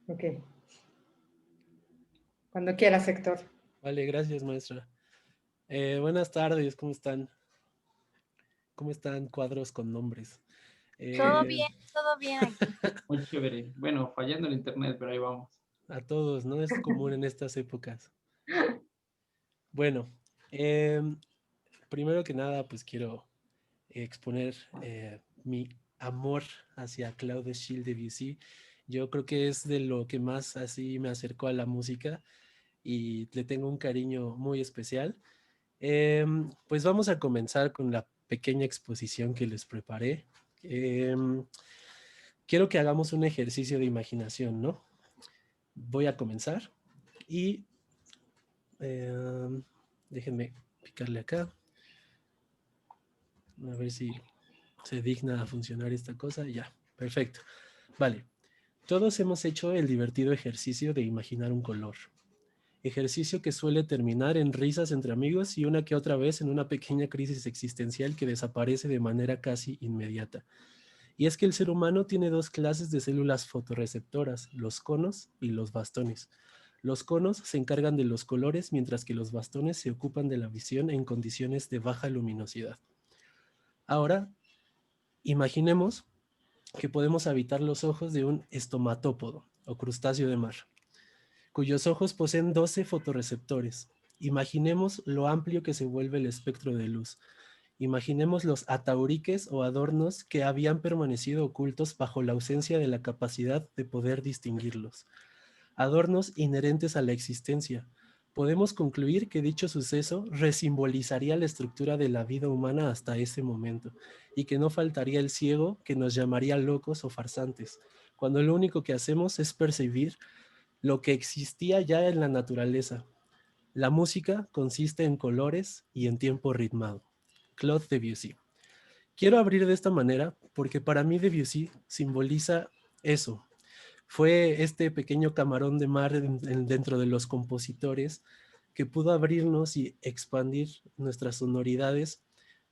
Ok. Cuando quieras, Héctor. Vale, gracias, maestra. Buenas tardes, ¿cómo están? ¿Cómo están cuadros con nombres? Eh, Todo bien aquí. Muy chévere. Bueno, fallando el internet, pero ahí vamos. a todos, ¿no? Es común en estas épocas. Bueno, em, primero que nada, pues quiero exponer mi amor hacia Claude Gilles Debussy. Yo creo que es de lo que más así me acercó a la música y le tengo un cariño muy especial. Pues vamos a comenzar con la pequeña exposición que les preparé. Em, Quiero que hagamos un ejercicio de imaginación, ¿no? Voy a comenzar y déjenme picarle acá, a ver si se digna a funcionar esta cosa. Ya, perfecto. Vale, todos hemos hecho el divertido ejercicio de imaginar un color. Ejercicio que suele terminar en risas entre amigos y una que otra vez en una pequeña crisis existencial que desaparece de manera casi inmediata. Y es que el ser humano tiene dos clases de células fotorreceptoras, los conos y los bastones. Los conos se encargan de los colores, mientras que los bastones se ocupan de la visión en condiciones de baja luminosidad. Ahora, imaginemos que podemos habitar los ojos de un estomatópodo o crustáceo de mar, cuyos ojos poseen 12 fotorreceptores. Imaginemos lo amplio que se vuelve el espectro de luz. Imaginemos los atauriques o adornos que habían permanecido ocultos bajo la ausencia de la capacidad de poder distinguirlos. Adornos inherentes a la existencia. Podemos concluir que dicho suceso resimbolizaría la estructura de la vida humana hasta ese momento, y que no faltaría el ciego que nos llamaría locos o farsantes, cuando lo único que hacemos es percibir lo que existía ya en la naturaleza. La música consiste en colores y en tiempo ritmado. Claude Debussy. Quiero abrir de esta manera porque para mí Debussy simboliza eso. Fue este pequeño camarón de mar dentro de los compositores que pudo abrirnos y expandir nuestras sonoridades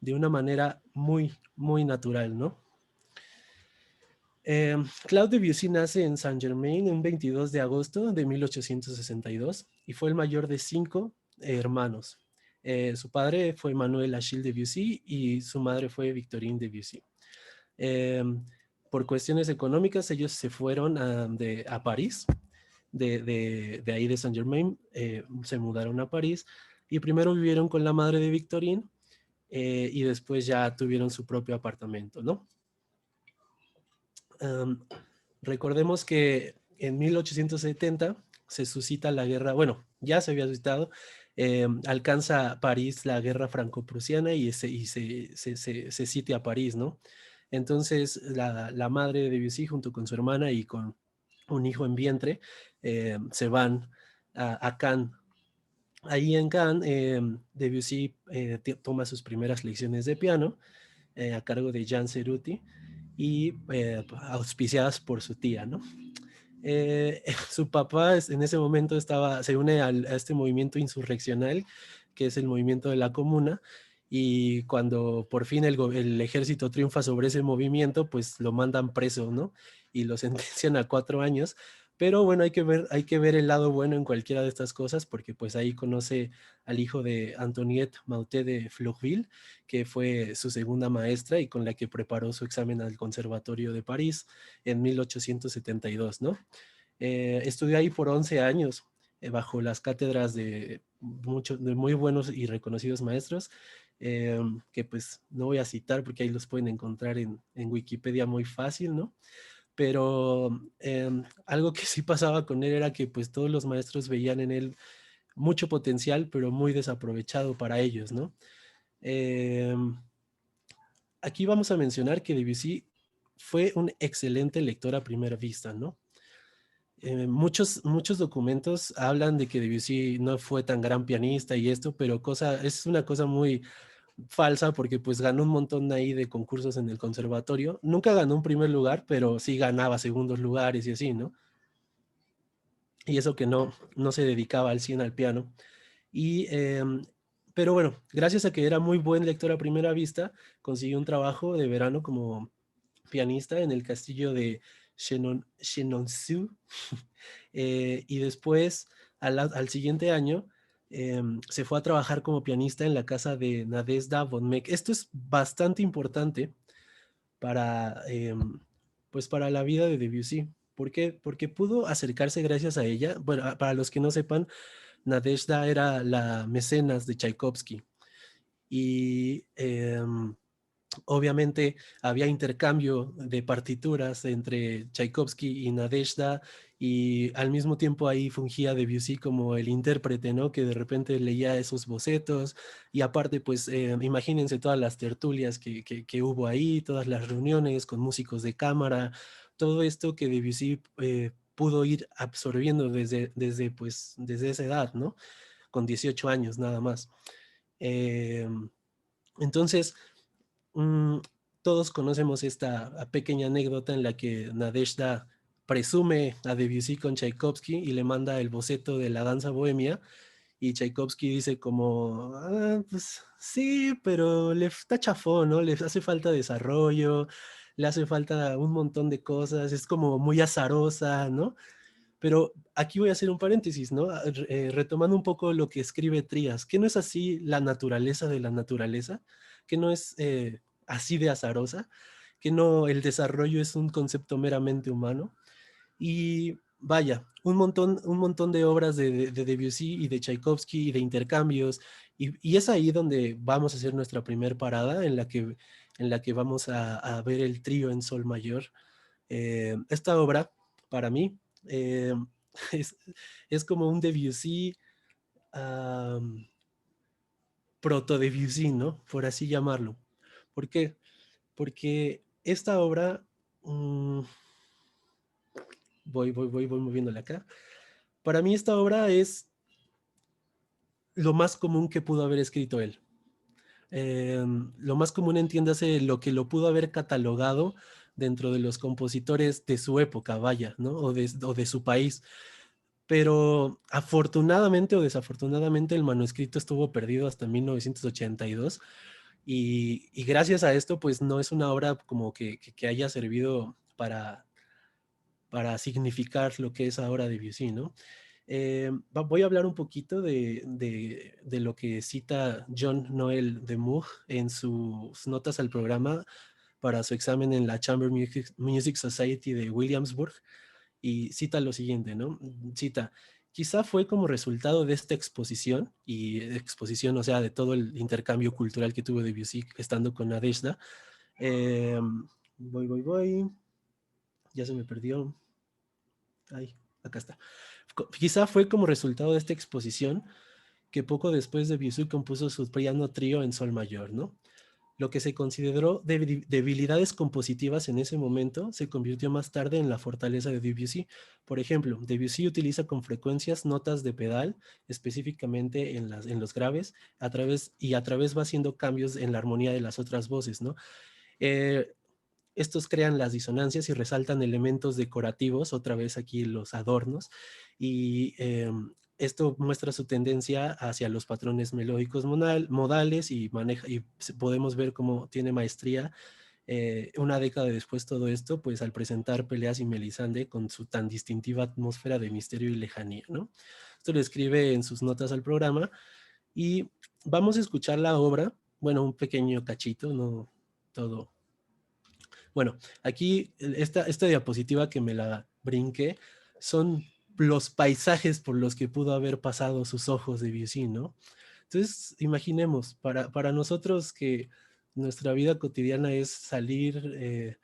de una manera muy, muy natural, ¿no? Claude Debussy nace en Saint-Germain un 22 de agosto de 1862 y fue el mayor de 5 hermanos. Su padre fue Manuel Achille Debussy y su madre fue Victorine Debussy. Eh, por cuestiones económicas, ellos se fueron a París, de ahí de Saint-Germain, se mudaron a París y primero vivieron con la madre de Victorine y después ya tuvieron su propio apartamento, ¿no? Um, Recordemos que en 1870 se suscita la guerra, bueno, ya se había suscitado, alcanza París la guerra franco-prusiana y se sitia París, ¿no? Entonces la madre de Debussy junto con su hermana y con un hijo en vientre se van a Cannes. Ahí en Cannes, Debussy toma sus primeras lecciones de piano a cargo de Jean Ceruti y auspiciadas por su tía, ¿no? Su papá en ese momento se une a este movimiento insurreccional que es el movimiento de la Comuna, y cuando por fin el ejército triunfa sobre ese movimiento, pues lo mandan preso, ¿no? Y lo sentencian a 4 años. Pero bueno, hay que ver el lado bueno en cualquiera de estas cosas, porque pues ahí conoce al hijo de Antoniette Mautet de Florville, que fue su segunda maestra y con la que preparó su examen al Conservatorio de París en 1872, ¿no? Estudió ahí por 11 años, bajo las cátedras de muy buenos y reconocidos maestros, que pues no voy a citar porque ahí los pueden encontrar en Wikipedia muy fácil, ¿no? Pero algo que sí pasaba con él era que pues todos los maestros veían en él mucho potencial, pero muy desaprovechado para ellos, ¿no? Eh, Aquí vamos a mencionar que Debussy fue un excelente lector a primera vista, ¿no? Muchos documentos hablan de que Debussy no fue tan gran pianista y esto, pero es una cosa muy falsa porque pues ganó un montón ahí de concursos en el conservatorio. Nunca ganó un primer lugar, pero sí ganaba segundos lugares y así, ¿no? Y eso que no se dedicaba al 100 al piano. Y, pero bueno, gracias a que era muy buen lector a primera vista, consiguió un trabajo de verano como pianista en el castillo de Chenonceau. Y después, al siguiente año, se fue a trabajar como pianista en la casa de Nadezhda von Meck. Esto es bastante importante para, pues para la vida de Debussy. ¿Por qué? Porque pudo acercarse gracias a ella. Bueno, para los que no sepan, Nadezhda era la mecenas de Tchaikovsky y obviamente había intercambio de partituras entre Tchaikovsky y Nadezhda y al mismo tiempo ahí fungía Debussy como el intérprete, ¿no? Que de repente leía esos bocetos y aparte pues imagínense todas las tertulias que hubo ahí, todas las reuniones con músicos de cámara, todo esto que Debussy pudo ir absorbiendo desde esa edad, ¿no? Con 18 años nada más. Eh, entonces, mm, todos conocemos esta pequeña anécdota en la que Nadezhda presume a Debussy con Tchaikovsky y le manda el boceto de la danza bohemia y Tchaikovsky dice como, "Ah, pues sí, pero le está chafón, ¿no? Le hace falta desarrollo, le hace falta un montón de cosas, es como muy azarosa, ¿no? Pero aquí voy a hacer un paréntesis, ¿no? Retomando un poco lo que escribe Trías, que no es así la naturaleza de la naturaleza, que no es así de azarosa, que no el desarrollo es un concepto meramente humano. Y vaya, un montón de obras de Debussy y de Tchaikovsky y de intercambios. Y es ahí donde vamos a hacer nuestra primer parada en la que vamos a ver el trío en sol mayor. Esta obra, para mí, eh, es, es como un Debussy, um, proto-Debussy, ¿no? Por así llamarlo. ¿Por qué? Porque esta obra, voy moviéndole acá. Para mí esta obra es lo más común que pudo haber escrito él. Lo más común, entiéndase, lo que lo pudo haber catalogado dentro de los compositores de su época, vaya, ¿no? O de su país. Pero afortunadamente o desafortunadamente el manuscrito estuvo perdido hasta 1982 y gracias a esto pues no es una obra como que haya servido para significar lo que es ahora Debussy, ¿no? Voy a hablar un poquito de lo que cita John Noel de Moog en sus notas al programa para su examen en la Chamber Music Society de Williamsburg y cita lo siguiente, ¿no? Cita, quizá fue como resultado de esta exposición, y exposición, o sea, de todo el intercambio cultural que tuvo Debussy estando con Nadezhda. Eh, voy, ya se me perdió. Ay, acá está. Quizá fue como resultado de esta exposición que poco después Debussy compuso su piano trío en sol mayor, ¿no? Lo que se consideró debilidades compositivas en ese momento se convirtió más tarde en la fortaleza de Debussy. Por ejemplo, Debussy utiliza con frecuencias notas de pedal, específicamente en los graves, a través va haciendo cambios en la armonía de las otras voces, ¿no? Eh, Estos crean las disonancias y resaltan elementos decorativos, otra vez aquí los adornos, y esto muestra su tendencia hacia los patrones melódicos modales y podemos ver cómo tiene maestría una década después todo esto, pues al presentar Peleas y Melisande con su tan distintiva atmósfera de misterio y lejanía, ¿no? Esto lo escribe en sus notas al programa y vamos a escuchar la obra, bueno, un pequeño cachito, no todo. Bueno, aquí esta diapositiva que me la brinqué son los paisajes por los que pudo haber pasado sus ojos de Debussy, ¿no? Entonces, imaginemos, para nosotros que nuestra vida cotidiana es salir de,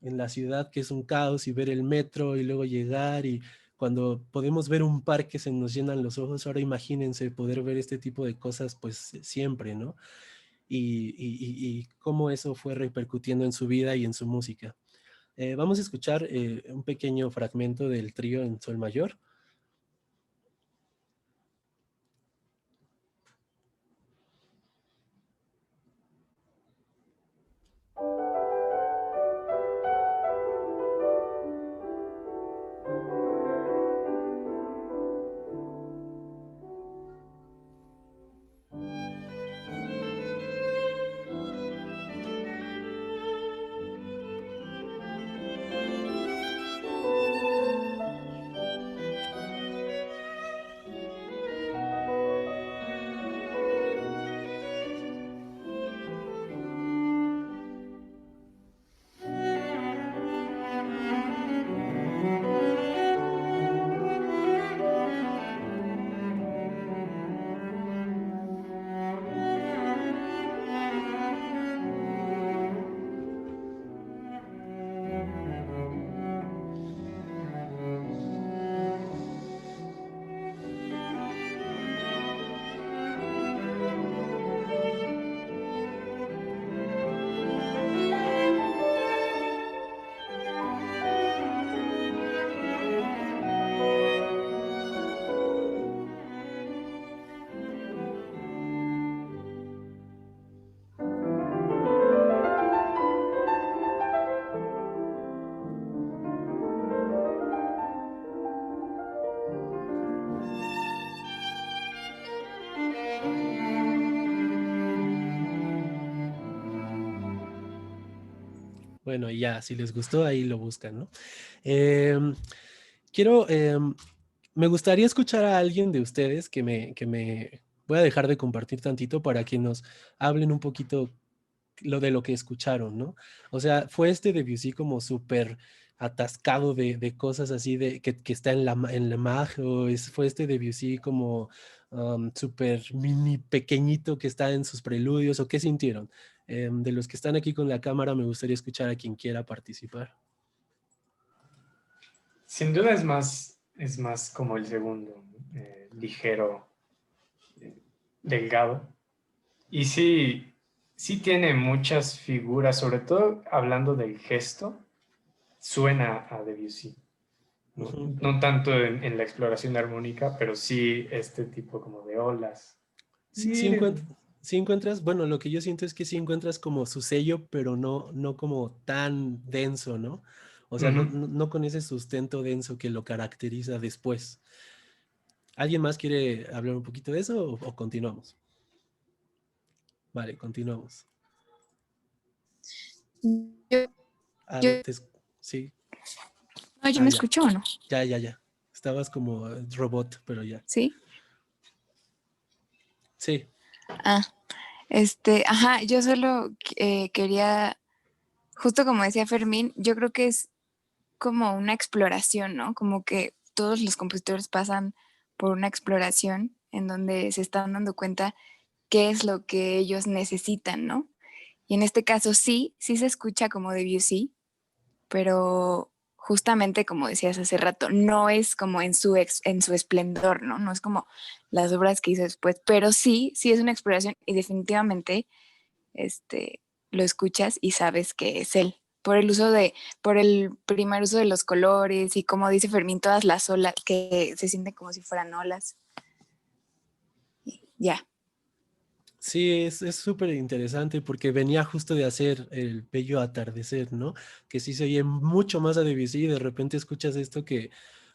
en la ciudad, que es un caos, y ver el metro y luego llegar y cuando podemos ver un parque se nos llenan los ojos, ahora imagínense poder ver este tipo de cosas pues siempre, ¿no? Y cómo eso fue repercutiendo en su vida y en su música. Vamos a escuchar un pequeño fragmento del trío en sol mayor. Bueno, y ya, si les gustó, ahí lo buscan, ¿no? Em, quiero, me gustaría escuchar a alguien de ustedes que me voy a dejar de compartir tantito para que nos hablen un poquito lo que escucharon, ¿no? O sea, fue este Debussy como súper atascado de cosas así que está en la mag, fue este Debussy como súper mini pequeñito que está en sus preludios, o qué sintieron. De los que están aquí con la cámara, me gustaría escuchar a quien quiera participar. Sin duda es más como el segundo, ligero, delgado. Y sí, sí tiene muchas figuras, sobre todo hablando del gesto, suena a Debussy. No, Ujú. no tanto en la exploración armónica, pero sí este tipo como de olas. Sí, sí encuentras, bueno, lo que yo siento es que sí encuentras como su sello, pero no como tan denso, ¿no? O sea, Ujú. no con ese sustento denso que lo caracteriza después. ¿Alguien más quiere hablar un poquito de eso o continuamos? Vale, continuamos. Yo, A yo, ver, sí, no, yo me ya, escucho o no, ya. Estabas como robot, pero ya. ¿sí? Sí. Ah, ajá, yo solo quería, justo como decía Fermín, yo creo que es como una exploración, ¿no? Como que todos los compositores pasan por una exploración en donde se están dando cuenta qué es lo que ellos necesitan, ¿no? Y en este caso sí se escucha como Debussy, pero justamente como decías hace rato, no es como en su esplendor, ¿no? No es como las obras que hizo después, pero sí es una exploración y definitivamente este, lo escuchas y sabes que es él. Por el primer uso de los colores y como dice Fermín, todas las olas que se sienten como si fueran olas. Ya. Sí, es súper interesante porque venía justo de hacer el bello atardecer, ¿no? Que sí se oye mucho más a Debussy y de repente escuchas esto que,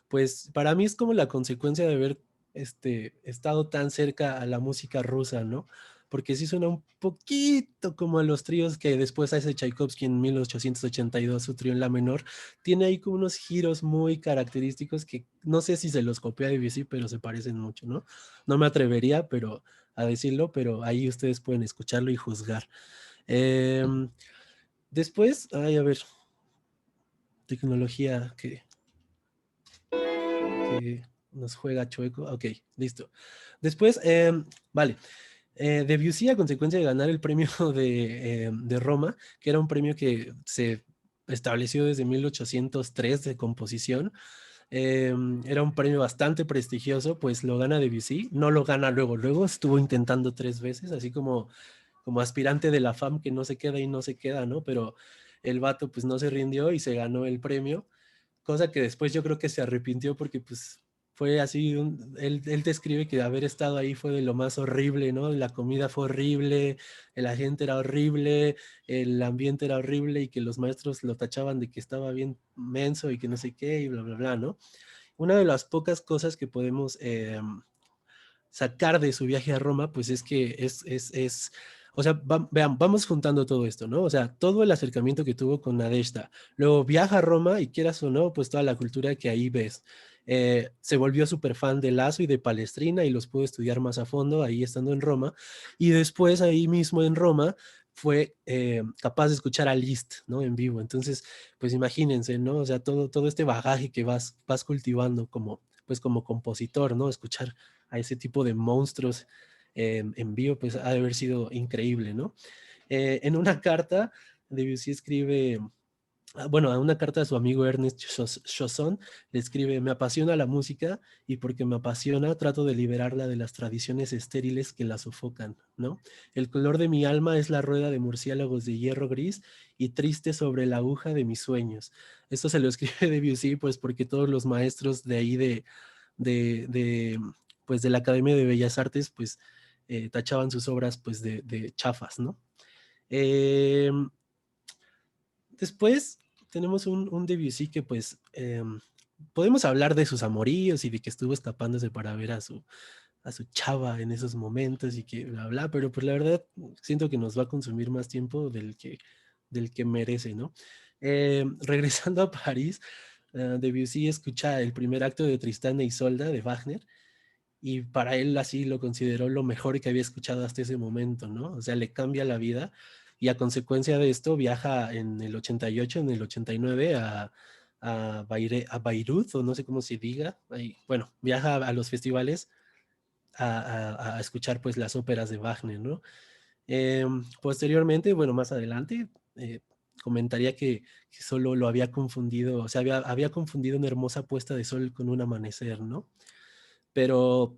pues, para mí es como la consecuencia de haber estado tan cerca a la música rusa, ¿no? Porque sí suena un poquito como a los tríos que después hace Tchaikovsky en 1882, su trío en la menor. Tiene ahí como unos giros muy característicos que no sé si se los copió a Debussy, pero se parecen mucho, ¿no? No me atrevería, pero a decirlo, pero ahí ustedes pueden escucharlo y juzgar. Em, después, ay, a ver, tecnología que nos juega chueco. Ok, listo. Después, vale. Debussy, a consecuencia de ganar el premio de Roma, que era un premio que se estableció desde 1803 de composición, era un premio bastante prestigioso, pues lo gana Debussy, no lo gana luego, estuvo intentando 3 veces, así como aspirante de la FAM que no se queda y no se queda, ¿no? Pero el vato pues no se rindió y se ganó el premio, cosa que después yo creo que se arrepintió porque pues fue así, él describe que haber estado ahí fue de lo más horrible, ¿no? La comida fue horrible, la gente era horrible, el ambiente era horrible y que los maestros lo tachaban de que estaba bien menso y que no sé qué y bla, bla, bla, ¿no? Una de las pocas cosas que podemos sacar de su viaje a Roma, pues es que o sea, vean, vamos juntando todo esto, ¿no? O sea, todo el acercamiento que tuvo con Nadezhda, luego viaja a Roma y quieras o no, pues toda la cultura que ahí ves. Se volvió súper fan de Lazo y de Palestrina y los pudo estudiar más a fondo ahí estando en Roma. Y después ahí mismo en Roma fue capaz de escuchar a Liszt, ¿no? En vivo. Entonces, pues imagínense, ¿no? O sea, todo este bagaje que vas cultivando pues como compositor, ¿no? Escuchar a ese tipo de monstruos en vivo, pues ha de haber sido increíble, ¿no? En una carta, Debussy escribe bueno, a una carta de su amigo Ernest Chausson, le escribe: me apasiona la música y porque me apasiona trato de liberarla de las tradiciones estériles que la sofocan, ¿no? El color de mi alma es la rueda de murciélagos de hierro gris y triste sobre la aguja de mis sueños. Esto se lo escribe Debussy, pues porque todos los maestros de ahí de, pues de la Academia de Bellas Artes, pues tachaban sus obras pues de chafas, ¿no? Eh, Después tenemos un Debussy que pues podemos hablar de sus amoríos y de que estuvo escapándose para ver a su chava en esos momentos y que bla, bla, pero pues la verdad siento que nos va a consumir más tiempo del que merece, ¿no? Regresando a París, Debussy escucha el primer acto de Tristán e Isolda de Wagner y para él así lo consideró lo mejor que había escuchado hasta ese momento, ¿no? O sea, le cambia la vida y a consecuencia de esto viaja en el 88, en el 89 a Beirut, o no sé cómo se diga, ahí, bueno, viaja a los festivales a escuchar pues las óperas de Wagner, ¿no? Posteriormente, bueno, más adelante, comentaría que solo lo había confundido, o sea, había confundido una hermosa puesta de sol con un amanecer, ¿no? Pero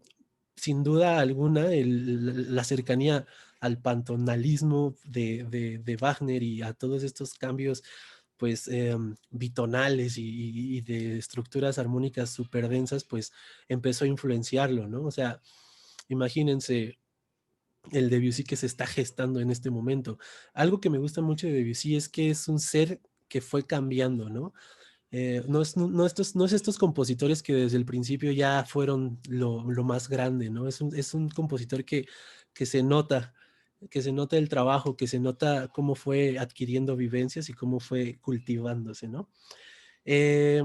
sin duda alguna la cercanía al pantonalismo de Wagner y a todos estos cambios pues bitonales y de estructuras armónicas súper densas, pues empezó a influenciarlo, ¿no? O sea, imagínense el Debussy que se está gestando en este momento. Algo que me gusta mucho de Debussy es que es un ser que fue cambiando, ¿no? No es estos compositores que desde el principio ya fueron lo más grande, ¿no? Es un compositor que que se nota el trabajo, que se nota cómo fue adquiriendo vivencias y cómo fue cultivándose, ¿no? Eh,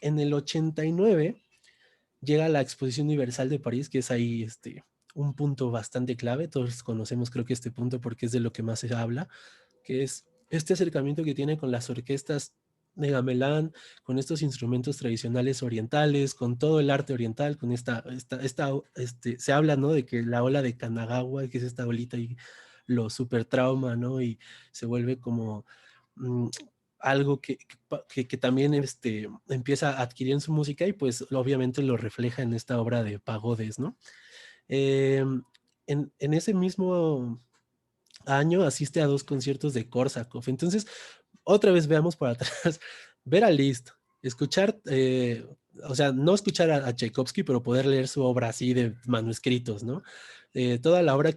en el 89 llega la Exposición Universal de París, que es ahí un punto bastante clave. Todos conocemos creo que este punto porque es de lo que más se habla, que es este acercamiento que tiene con las orquestas de gamelán, con estos instrumentos tradicionales orientales, con todo el arte oriental, con se habla, ¿no? De que la ola de Kanagawa, que es esta olita y lo super trauma, ¿no? Y se vuelve como mm, algo que también empieza a adquirir en su música y pues obviamente lo refleja en esta obra de Pagodes, ¿no? Eh, en ese mismo año asiste a 2 conciertos de Korsakov. Entonces, otra vez veamos para atrás, ver a Liszt, escuchar, o sea, no escuchar a Tchaikovsky, pero poder leer su obra así de manuscritos, ¿no? Toda la obra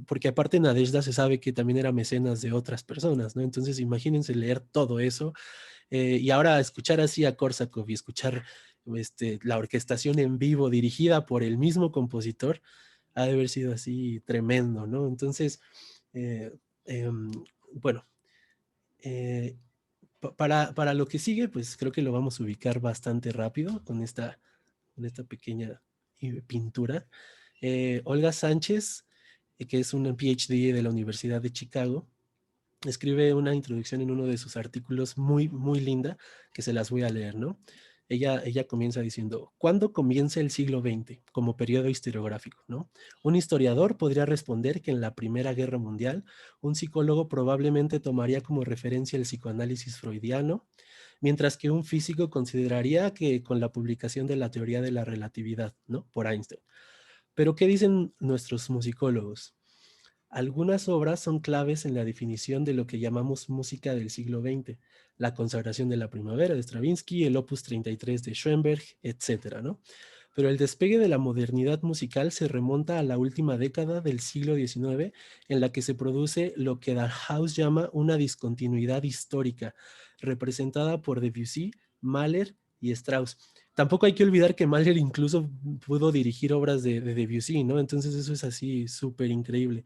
porque aparte Nadezhda se sabe que también era mecenas de otras personas, ¿no? Entonces, imagínense leer todo eso y ahora escuchar así a Korsakov y escuchar la orquestación en vivo dirigida por el mismo compositor, ha de haber sido así tremendo, ¿no? Entonces, eh, eh, bueno, eh, para lo que sigue, pues creo que lo vamos a ubicar bastante rápido con esta pequeña pintura. Olga Sánchez, que es una PhD de la Universidad de Chicago, escribe una introducción en uno de sus artículos muy, muy linda, que se las voy a leer, ¿no? Ella comienza diciendo: ¿cuándo comienza el siglo XX como periodo historiográfico, ¿no? Un historiador podría responder que en la Primera Guerra Mundial, un psicólogo probablemente tomaría como referencia el psicoanálisis freudiano, mientras que un físico consideraría que con la publicación de la teoría de la relatividad, ¿no? Por Einstein. Pero ¿qué dicen nuestros musicólogos? Algunas obras son claves en la definición de lo que llamamos música del siglo XX, la consagración de la primavera de Stravinsky, el Opus 33 de Schoenberg, etcétera, ¿no? Pero el despegue de la modernidad musical se remonta a la última década del siglo XIX, en la que se produce lo que Dalhaus llama una discontinuidad histórica, representada por Debussy, Mahler y Strauss. Tampoco hay que olvidar que Mahler incluso pudo dirigir obras de Debussy, ¿no? Entonces eso es así súper increíble.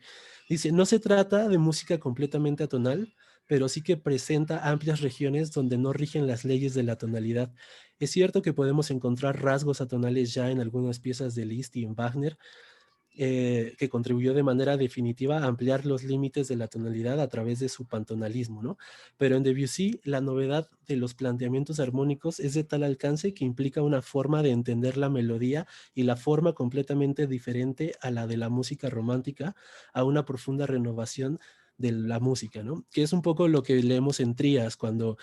Dice: no se trata de música completamente atonal, pero sí que presenta amplias regiones donde no rigen las leyes de la tonalidad. Es cierto que podemos encontrar rasgos atonales ya en algunas piezas de Liszt y en Wagner, que contribuyó de manera definitiva a ampliar los límites de la tonalidad a través de su pantonalismo, ¿no? Pero en Debussy la novedad de los planteamientos armónicos es de tal alcance que implica una forma de entender la melodía y la forma completamente diferente a la de la música romántica, a una profunda renovación de la música, ¿no? Que es un poco lo que leemos en Trías cuando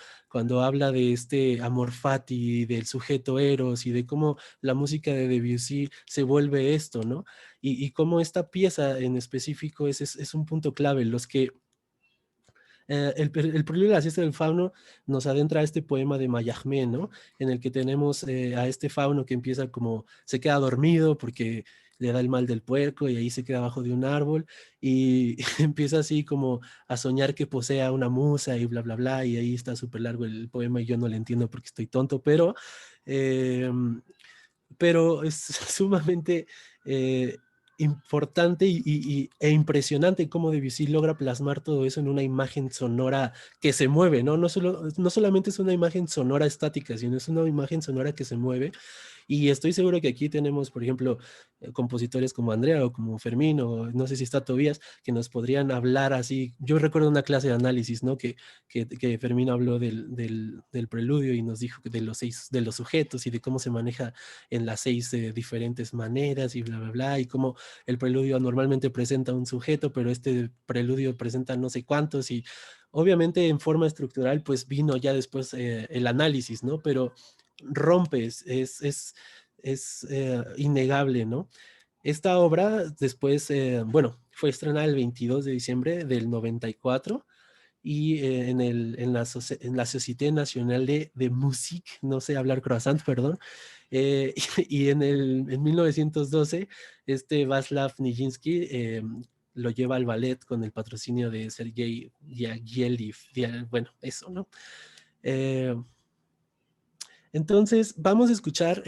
habla de este amor fati, del sujeto eros y de cómo la música de Debussy se vuelve esto, ¿no? Y cómo esta pieza en específico es un punto clave. El preludio de la siesta del fauno nos adentra a este poema de Mayagmé, ¿no? En el que tenemos a este fauno que empieza como, se queda dormido porque le da el mal del puerco y ahí se queda abajo de un árbol y empieza así como a soñar que posee a una musa y bla, bla, bla, y ahí está súper largo el poema y yo no le entiendo porque estoy tonto, eh, pero es sumamente importante e impresionante cómo Debussy logra plasmar todo eso en una imagen sonora que se mueve, ¿no? No solamente es una imagen sonora estática, sino es una imagen sonora que se mueve. Y estoy seguro que aquí tenemos, por ejemplo, compositores como Andrea o como Fermín, o no sé si está Tobías, que nos podrían hablar así. Yo recuerdo una clase de análisis, ¿no? Que Fermín habló del preludio y nos dijo de de los sujetos y de cómo se maneja en las 6 diferentes maneras y bla, bla, bla, y cómo el preludio normalmente presenta un sujeto, pero este preludio presenta no sé cuántos, y obviamente en forma estructural, pues vino ya después el análisis, ¿no? Pero rompes, es innegable, ¿no? Esta obra después, bueno, fue estrenada el 22 de diciembre del 94 y en la Société Nationale de Musique, no sé hablar croissant, perdón, y en 1912, este Václav Nijinsky lo lleva al ballet con el patrocinio de Sergei Diaghilev, bueno, eso, ¿no? Eh, entonces, vamos a escuchar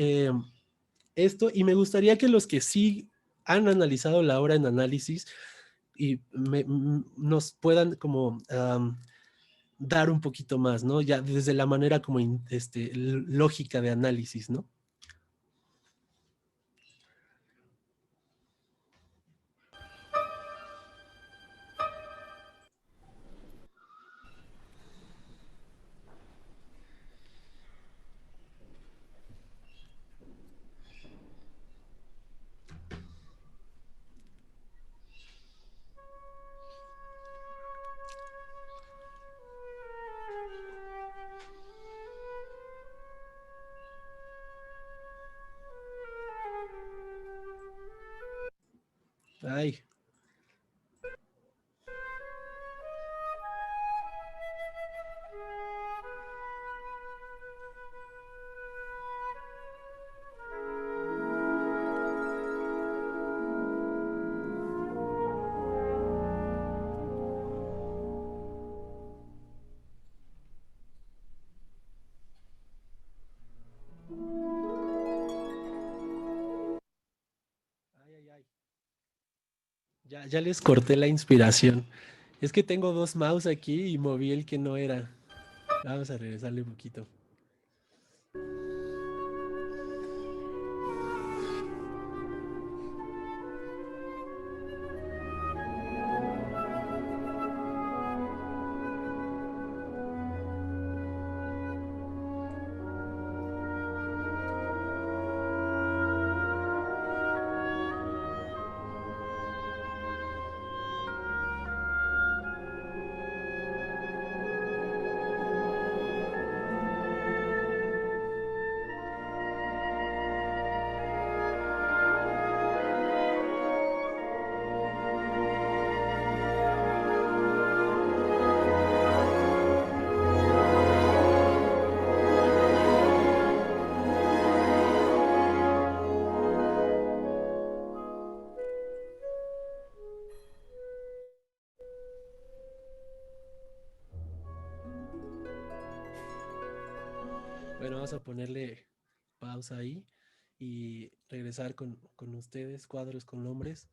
esto y me gustaría que los que sí han analizado la obra en análisis nos puedan como dar un poquito más, ¿no? Ya desde la manera como lógica de análisis, ¿no? Ay, ay, ay, ay. Ya les corté la inspiración. Es que tengo dos mouse aquí y moví el que no era. Vamos a regresarle un poquito. Bueno, vamos a ponerle pausa ahí y regresar con ustedes, cuadros con nombres.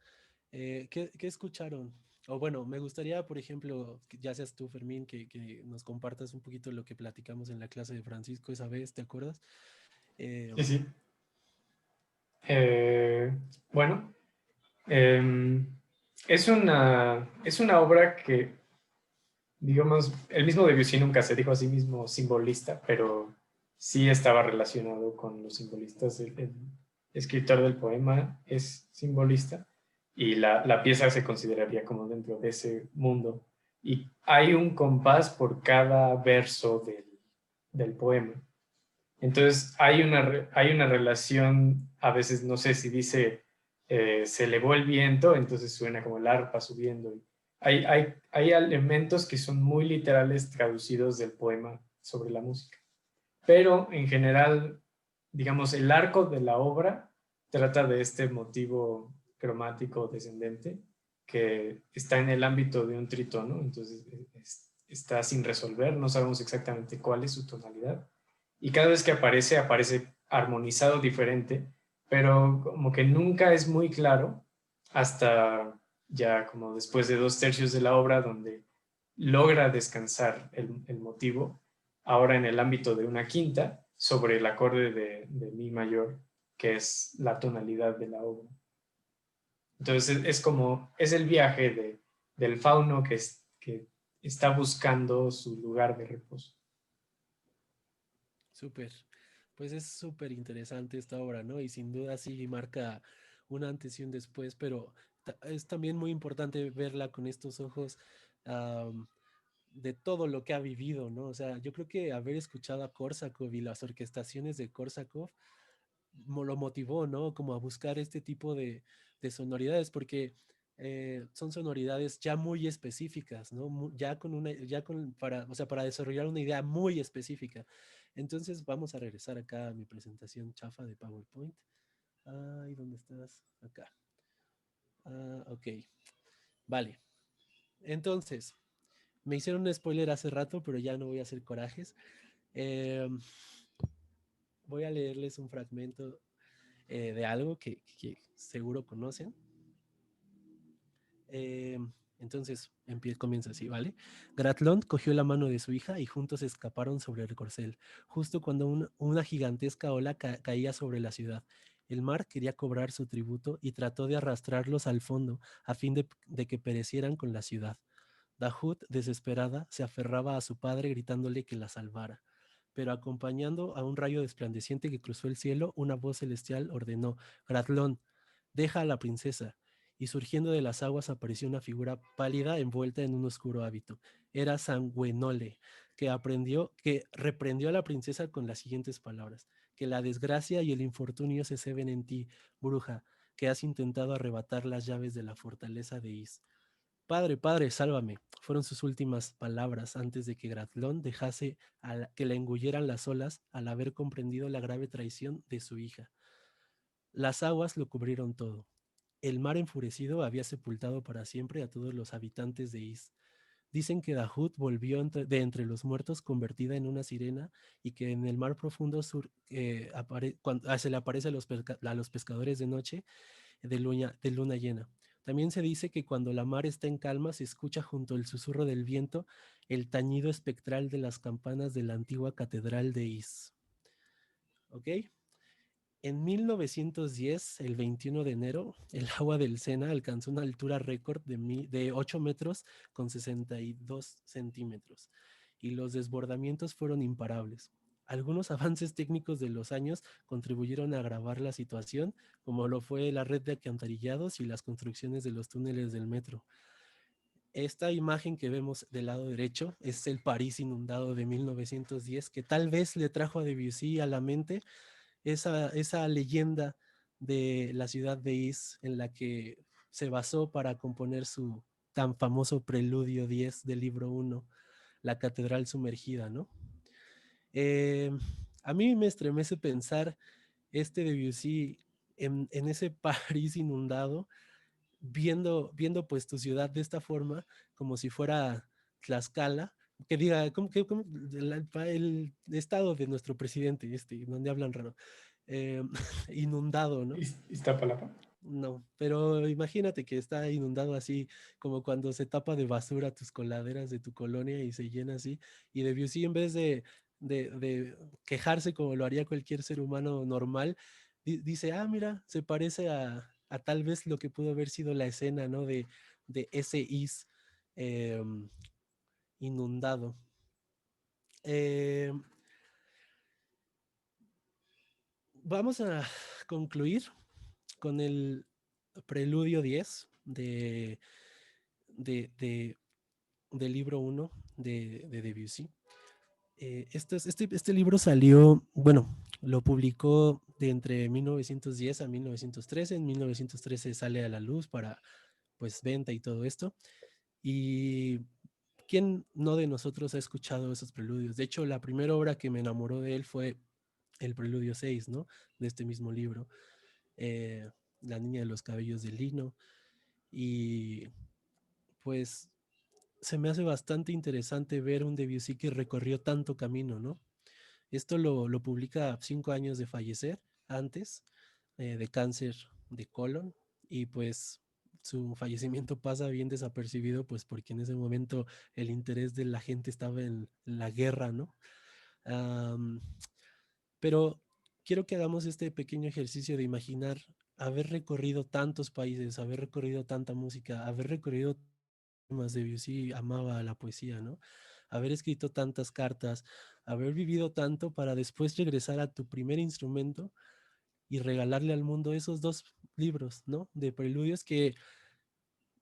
¿Qué escucharon? O bueno, me gustaría, por ejemplo, ya seas tú, Fermín, que nos compartas un poquito lo que platicamos en la clase de Francisco esa vez, ¿te acuerdas? Eh, Sí, sí. Bueno, em, es una obra que, digamos, el mismo Debussy nunca se dijo a sí mismo simbolista, pero sí estaba relacionado con los simbolistas. El escritor del poema es simbolista y la pieza se consideraría como dentro de ese mundo. y hay un compás por cada verso del poema. Entonces hay una relación, a veces no sé si dice se elevó el viento, entonces suena como el arpa subiendo. Hay elementos que son muy literales traducidos del poema sobre la música. Pero en general, digamos, el arco de la obra trata de este motivo cromático descendente que está en el ámbito de un tritono, entonces está sin resolver, no sabemos exactamente cuál es su tonalidad. Y cada vez que aparece, aparece armonizado diferente, pero como que nunca es muy claro hasta ya como después de 2/3 de la obra donde logra descansar el motivo, ahora en el ámbito de una quinta, sobre el acorde de mi mayor, que es la tonalidad de la obra. Entonces es como, es el viaje del fauno que está buscando su lugar de reposo. Súper. Pues es súper interesante esta obra, ¿no? Y sin duda sí marca un antes y un después, pero es también muy importante verla con estos ojos am, de todo lo que ha vivido, ¿no? O sea, yo creo que haber escuchado a Korsakov y las orquestaciones de Korsakov lo motivó, ¿no? Como a buscar este tipo de sonoridades, porque son sonoridades ya muy específicas, ¿no? Ya con una, ya con, para, o sea, para desarrollar una idea muy específica. Entonces vamos a regresar acá a mi presentación chafa de PowerPoint. Ay, ¿dónde estás? Acá. Ok. Vale. Entonces, me hicieron un spoiler hace rato, pero ya no voy a hacer corajes. Em, Voy a leerles un fragmento de algo que seguro conocen. Eh, entonces comienza así, ¿vale? Gratlón cogió la mano de su hija y juntos escaparon sobre el corcel, justo cuando una gigantesca ola caía sobre la ciudad. El mar quería cobrar su tributo y trató de arrastrarlos al fondo a fin de que perecieran con la ciudad. Dahut, desesperada, se aferraba a su padre gritándole que la salvara. Pero acompañando a un rayo resplandeciente que cruzó el cielo, una voz celestial ordenó: Gratlón, deja a la princesa. Y surgiendo de las aguas apareció una figura pálida envuelta en un oscuro hábito. Era Sanguenole, que reprendió a la princesa con las siguientes palabras: que la desgracia y el infortunio se ceben en ti, bruja, que has intentado arrebatar las llaves de la fortaleza de Is. Padre, padre, sálvame, fueron sus últimas palabras antes de que Gratlón dejase que la engulleran las olas al haber comprendido la grave traición de su hija. Las aguas lo cubrieron todo. El mar enfurecido había sepultado para siempre a todos los habitantes de Is. Dicen que Dahut volvió de entre los muertos convertida en una sirena y que en el mar profundo se le aparece a los pescadores de noche de luna llena. También se dice que cuando la mar está en calma se escucha junto al susurro del viento el tañido espectral de las campanas de la antigua catedral de Is. ¿Ok? En 1910, el 21 de enero, el agua del Sena alcanzó una altura récord de 8 metros con 62 centímetros y los desbordamientos fueron imparables. Algunos avances técnicos de los años contribuyeron a agravar la situación, como lo fue la red de alcantarillados y las construcciones de los túneles del metro. Esta imagen que vemos del lado derecho es el París inundado de 1910, que tal vez le trajo a Debussy a la mente esa leyenda de la ciudad de Is en la que se basó para componer su tan famoso Preludio 10 del libro 1, La Catedral Sumergida, ¿no? Eh, a mí me estremece pensar este Debussy en ese París inundado, viendo pues tu ciudad de esta forma, como si fuera Tlaxcala, que diga, el estado de nuestro presidente, donde hablan raro, eh, inundado, ¿no? ¿Iztapalapa? No, pero imagínate que está inundado así, como cuando se tapa de basura tus coladeras de tu colonia y se llena así, y Debussy en vez de quejarse como lo haría cualquier ser humano normal, dice, ah, mira, se parece a tal vez lo que pudo haber sido la escena, ¿no? De ese Is em, inundado. Em, Vamos a concluir con el Preludio 10 de del libro 1 de Debussy. Este libro salió, bueno, lo publicó de entre 1910 a 1913. En 1913 sale a la luz para, pues, venta y todo esto. Y ¿quién no de nosotros ha escuchado esos preludios? De hecho, la primera obra que me enamoró de él fue el Preludio 6, ¿no? De este mismo libro. eh, La niña de los cabellos de lino. Y pues se me hace bastante interesante ver un Debussy que recorrió tanto camino, ¿no? Esto lo publica 5 años de fallecer, antes de cáncer de colon, y pues su fallecimiento pasa bien desapercibido, pues porque en ese momento el interés de la gente estaba en la guerra, ¿no? Am, pero quiero que hagamos este pequeño ejercicio de imaginar haber recorrido tantos países, haber recorrido tanta música, haber recorrido temas. Debussy amaba la poesía, ¿no? Haber escrito tantas cartas, haber vivido tanto para después regresar a tu primer instrumento y regalarle al mundo esos dos libros, ¿no? De preludios que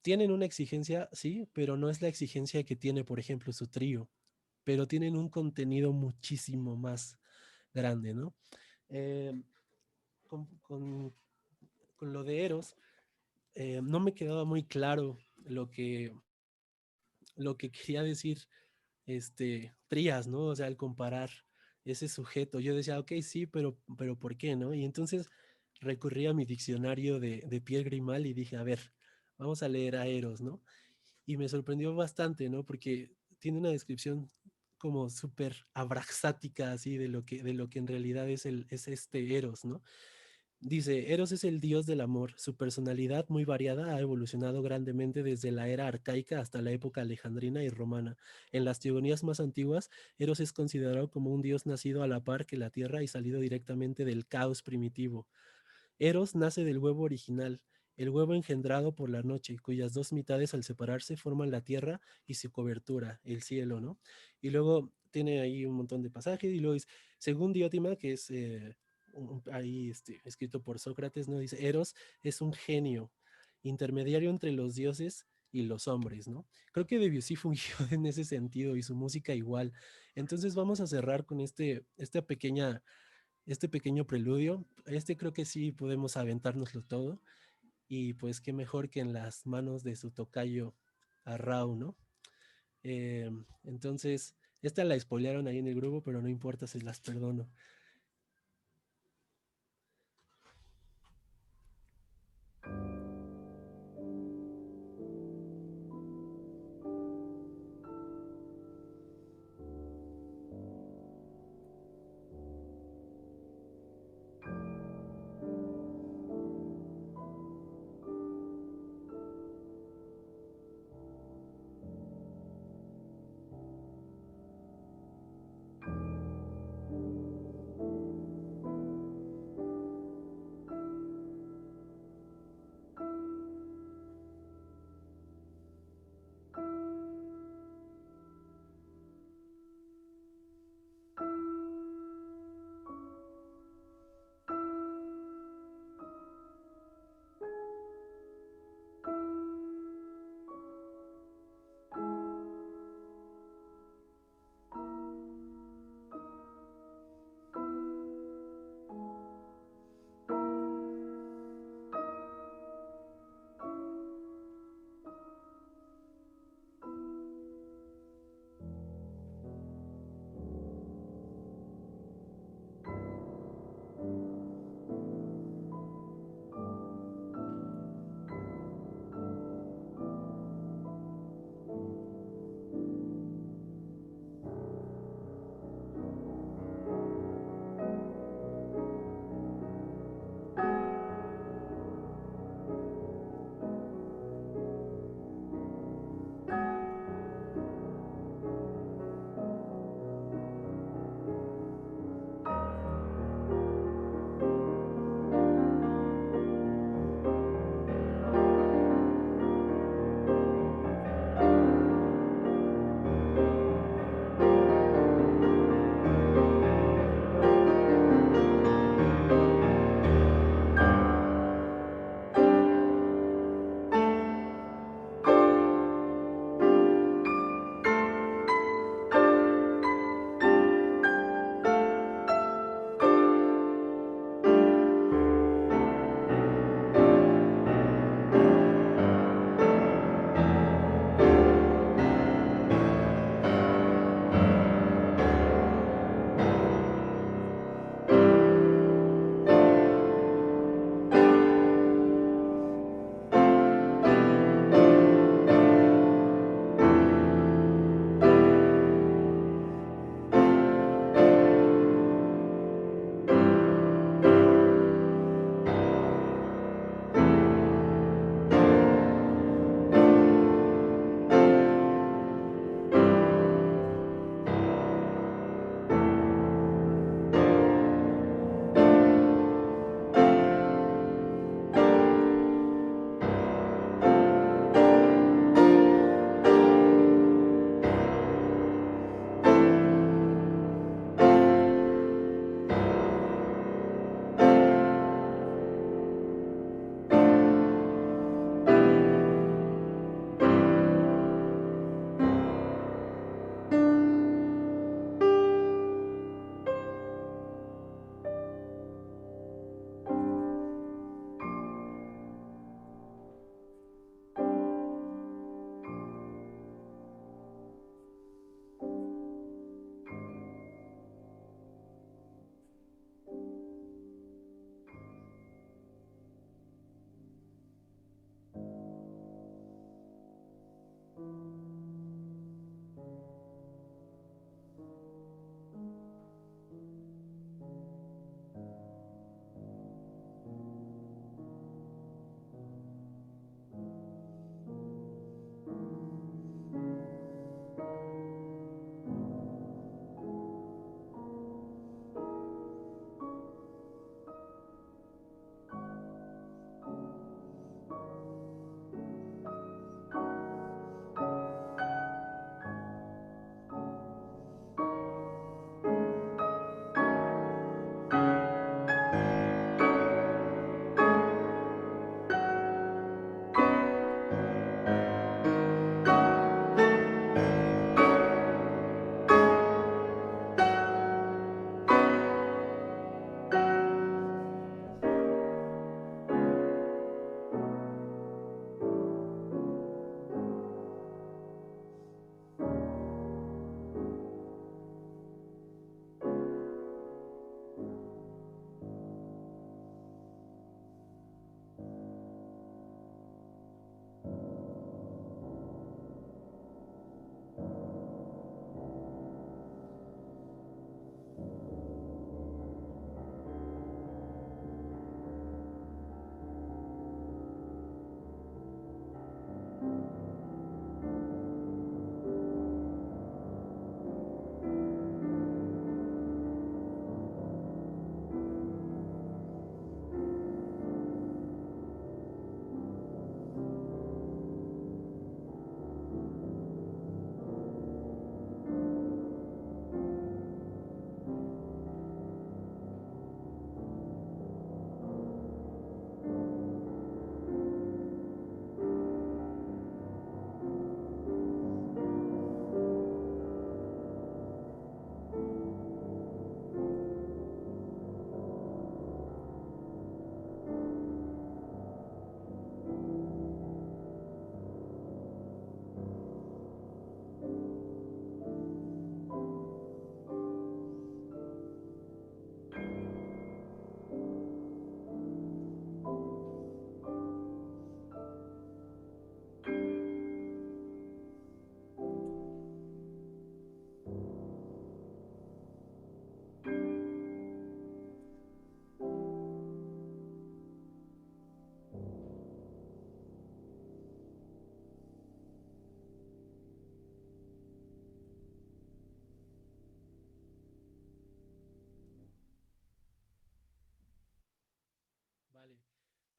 tienen una exigencia, sí, pero no es la exigencia que tiene, por ejemplo, su trío, pero tienen un contenido muchísimo más grande, ¿no? Eh, con, con- con lo de Eros, no me quedaba muy claro lo que quería decir Trías, ¿no? O sea, al comparar ese sujeto, yo decía, ok, sí, pero ¿por qué, no? Y entonces recurrí a mi diccionario de Pierre Grimal y dije, a ver, vamos a leer a Eros, ¿no? Y me sorprendió bastante, ¿no? Porque tiene una descripción como súper abraxática, así, de lo que en realidad es este Eros, ¿no? Dice, Eros es el dios del amor. Su personalidad muy variada ha evolucionado grandemente desde la era arcaica hasta la época alejandrina y romana. En las teogonías más antiguas, Eros es considerado como un dios nacido a la par que la tierra y salido directamente del caos primitivo. Eros nace del huevo original, el huevo engendrado por la noche, cuyas dos mitades al separarse forman la tierra y su cobertura, el cielo, ¿no? Y luego tiene ahí un montón de pasajes y luego dice, según Diótima, que es ahí escrito por Sócrates, ¿no? Dice, Eros es un genio, intermediario entre los dioses y los hombres, ¿no? Creo que Debussy fungió en ese sentido y su música igual. Entonces vamos a cerrar con este pequeño preludio. Creo que sí podemos aventárnoslo todo. Y pues qué mejor que en las manos de su tocayo Arrau, ¿no? Eh, entonces, esta la spoilearon ahí en el grupo, pero no importa, se las perdono.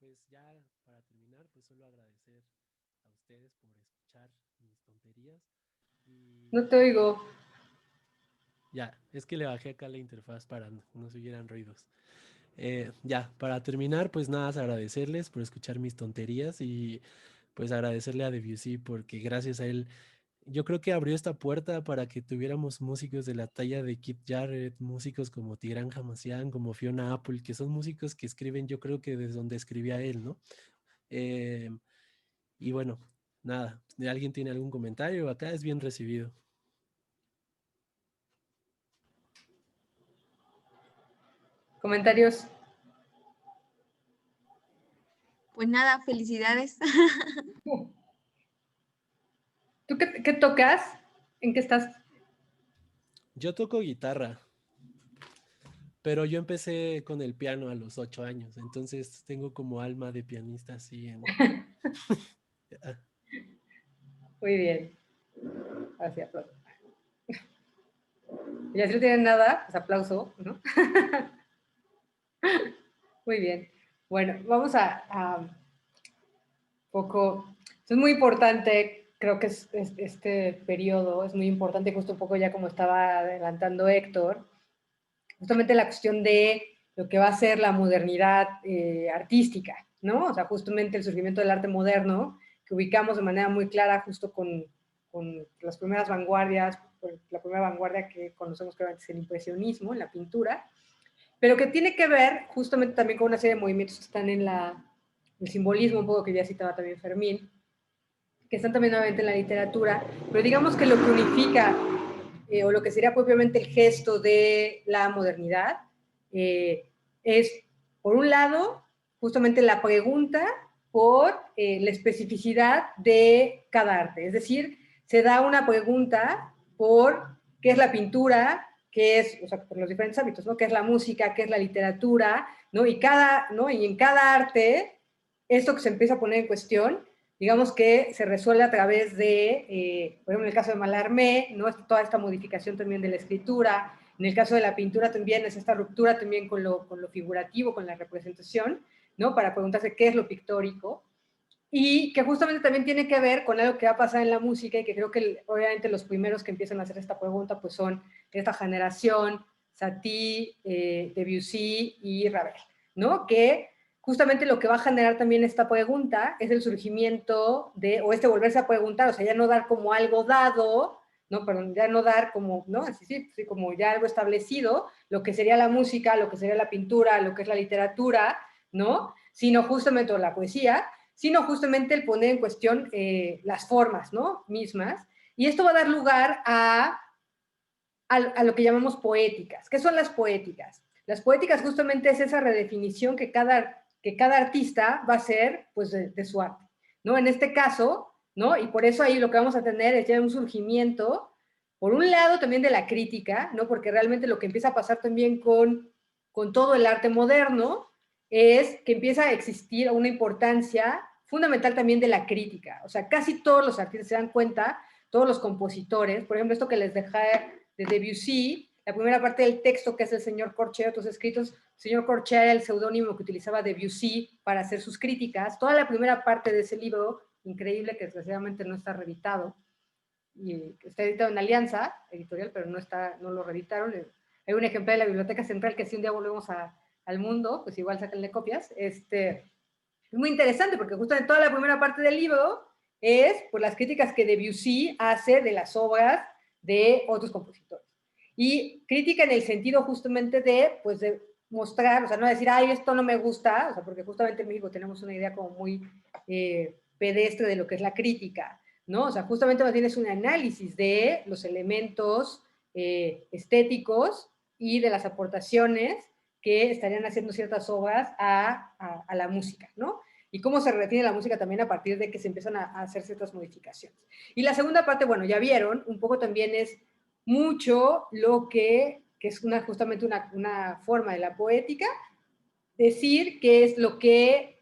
pues ya para terminar, pues solo agradecer a ustedes por escuchar mis tonterías. Y No te oigo. ya, es que le bajé acá la interfaz para no se oyeran ruidos. Ya, para terminar, pues nada, es agradecerles por escuchar mis tonterías y pues agradecerle a Debussy porque gracias a él yo creo que abrió esta puerta para que tuviéramos músicos de la talla de Keith Jarrett, músicos como Tigran Hamasyan, como Fiona Apple, que son músicos que escriben, yo creo que desde donde escribía él, ¿no? Eh, y bueno, nada, si alguien tiene algún comentario, acá es bien recibido. Comentarios. Pues nada, felicidades. ¿Tú qué tocas? ¿En qué estás? Yo toco guitarra, pero yo empecé con el piano a los 8 años, entonces tengo como alma de pianista así en... Muy bien. Así aplauso. Y así no tienen nada, pues aplauso, ¿no? Muy bien. Bueno, vamos a poco. Es muy importante, creo que este periodo es muy importante, justo un poco ya como estaba adelantando Héctor, justamente la cuestión de lo que va a ser la modernidad artística, ¿no? O sea, justamente el surgimiento del arte moderno, que ubicamos de manera muy clara justo con las primeras vanguardias, la primera vanguardia que conocemos que es el impresionismo, en la pintura, pero que tiene que ver justamente también con una serie de movimientos que están en el simbolismo, un poco que ya citaba también Fermín, que están también nuevamente en la literatura, pero digamos que lo que unifica, o lo que sería propiamente el gesto de la modernidad, es, por un lado, justamente la pregunta por la especificidad de cada arte. Es decir, se da una pregunta por qué es la pintura, qué es, o sea, por los diferentes hábitos, ¿no? ¿Qué es la música, qué es la literatura, ¿no? Y en cada arte, esto que se empieza a poner en cuestión, digamos que se resuelve a través de, por ejemplo, en el caso de Mallarmé, ¿no? Toda esta modificación también de la escritura. En el caso de la pintura también es esta ruptura también con lo figurativo, con la representación, ¿no? Para preguntarse qué es lo pictórico. Y que justamente también tiene que ver con algo que va a pasar en la música y que creo que obviamente los primeros que empiezan a hacer esta pregunta pues son esta generación, Satie, Debussy y Ravel, ¿no? Que justamente lo que va a generar también esta pregunta es el surgimiento o este volverse a preguntar, o sea, ya no dar como algo dado, ¿no? Perdón, ya no dar como, ¿no? Sí, como ya algo establecido, lo que sería la música, lo que sería la pintura, lo que es la literatura, ¿no? Sino justamente la poesía, sino justamente el poner en cuestión las formas, ¿no? Mismas. Y esto va a dar lugar a lo que llamamos poéticas. ¿Qué son las poéticas? Las poéticas justamente es esa redefinición que cada artista va a hacer pues, de su arte, ¿no? En este caso, ¿no? Y por eso ahí lo que vamos a tener es ya un surgimiento, por un lado también de la crítica, ¿no? Porque realmente lo que empieza a pasar también con todo el arte moderno es que empieza a existir una importancia fundamental también de la crítica. O sea, casi todos los artistas se dan cuenta, todos los compositores, por ejemplo, esto que les dejé de Debussy, la primera parte del texto que es el señor Corchea, otros escritos, el señor Corchea era el seudónimo que utilizaba Debussy para hacer sus críticas. Toda la primera parte de ese libro, increíble, que desgraciadamente no está reeditado, y está editado en Alianza Editorial, pero no lo reeditaron. Hay un ejemplar de la Biblioteca Central que si un día volvemos al mundo, pues igual sáquenle copias. Es muy interesante porque justo en toda la primera parte del libro es por las críticas que Debussy hace de las obras de otros compositores. Y crítica en el sentido justamente de, pues, de mostrar, o sea, no decir, ay, esto no me gusta, o sea, porque justamente en México tenemos una idea como muy pedestre de lo que es la crítica, ¿no? O sea, justamente más bien es un análisis de los elementos estéticos y de las aportaciones que estarían haciendo ciertas obras a la música, ¿no? Y cómo se redefine la música también a partir de que se empiezan a hacer ciertas modificaciones. Y la segunda parte, bueno, ya vieron, un poco también es mucho lo que es justamente una forma de la poética, decir qué es lo que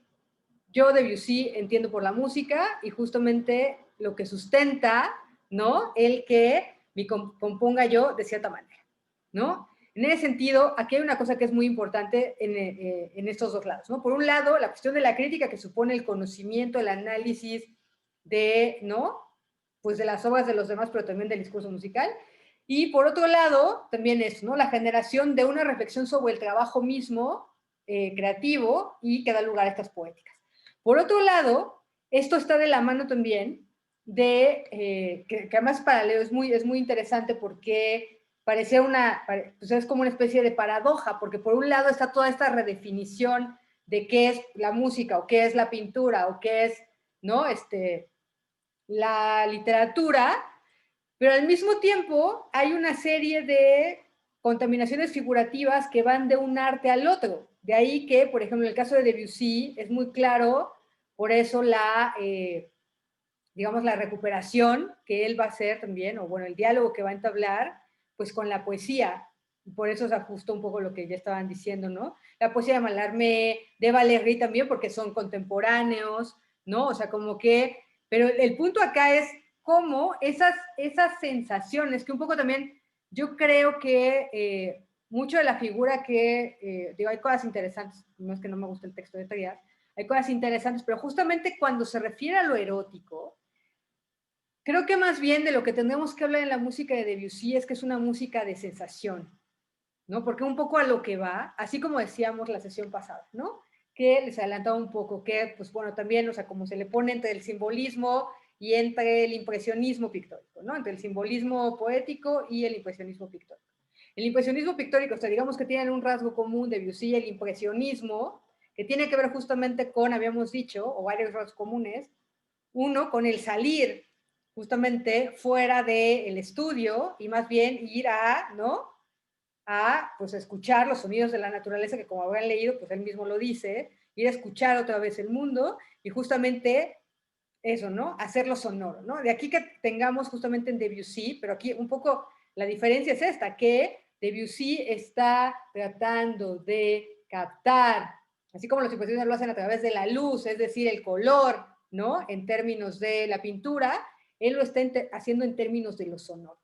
yo Debussy entiendo por la música y justamente lo que sustenta, ¿no? El que me componga yo de cierta manera, ¿no? en ese sentido, aquí hay una cosa que es muy importante en estos dos lados, ¿no? Por un lado, la cuestión de la crítica que supone el conocimiento, el análisis de, ¿no? Pues de las obras de los demás, pero también del discurso musical. Y por otro lado, también eso, ¿no? La generación de una reflexión sobre el trabajo mismo creativo y que da lugar a estas poéticas. Por otro lado, esto está de la mano también de, que además paralelo, es muy interesante porque parecía pues es como una especie de paradoja, porque por un lado está toda esta redefinición de qué es la música, o qué es la pintura, o qué es, ¿no? La literatura, pero al mismo tiempo hay una serie de contaminaciones figurativas que van de un arte al otro. De ahí que, por ejemplo, en el caso de Debussy es muy claro, por eso digamos, la recuperación que él va a hacer también, o bueno, el diálogo que va a entablar, pues con la poesía. Por eso se ajusta un poco lo que ya estaban diciendo, ¿no? La poesía de Mallarmé, de Valéry también, porque son contemporáneos, ¿no? O sea, como que, pero el punto acá es cómo esas sensaciones, que un poco también, yo creo que mucho de la figura que, digo, hay cosas interesantes, no es que no me guste el texto de Trías, hay cosas interesantes, pero justamente cuando se refiere a lo erótico, creo que más bien de lo que tenemos que hablar en la música de Debussy es que es una música de sensación, ¿no? Porque un poco a lo que va, así como decíamos la sesión pasada, ¿no? Que les adelantaba un poco, que, pues bueno, también, o sea, como se le pone entre el simbolismo y entre el impresionismo pictórico, ¿no? Entre el simbolismo poético y el impresionismo pictórico. El impresionismo pictórico, o sea, digamos que tienen un rasgo común de Debussy y el impresionismo, que tiene que ver justamente con, habíamos dicho, o varios rasgos comunes, uno, con el salir justamente fuera del estudio y más bien ir a, ¿no? A, pues, escuchar los sonidos de la naturaleza, que como habrán leído, pues él mismo lo dice, ir a escuchar otra vez el mundo y justamente eso, ¿no? Hacerlo sonoro, ¿no? De aquí que tengamos justamente en Debussy, pero aquí un poco la diferencia es esta, que Debussy está tratando de captar, así como los impresionistas lo hacen a través de la luz, es decir, el color, ¿no? En términos de la pintura, él lo está haciendo en términos de lo sonoro.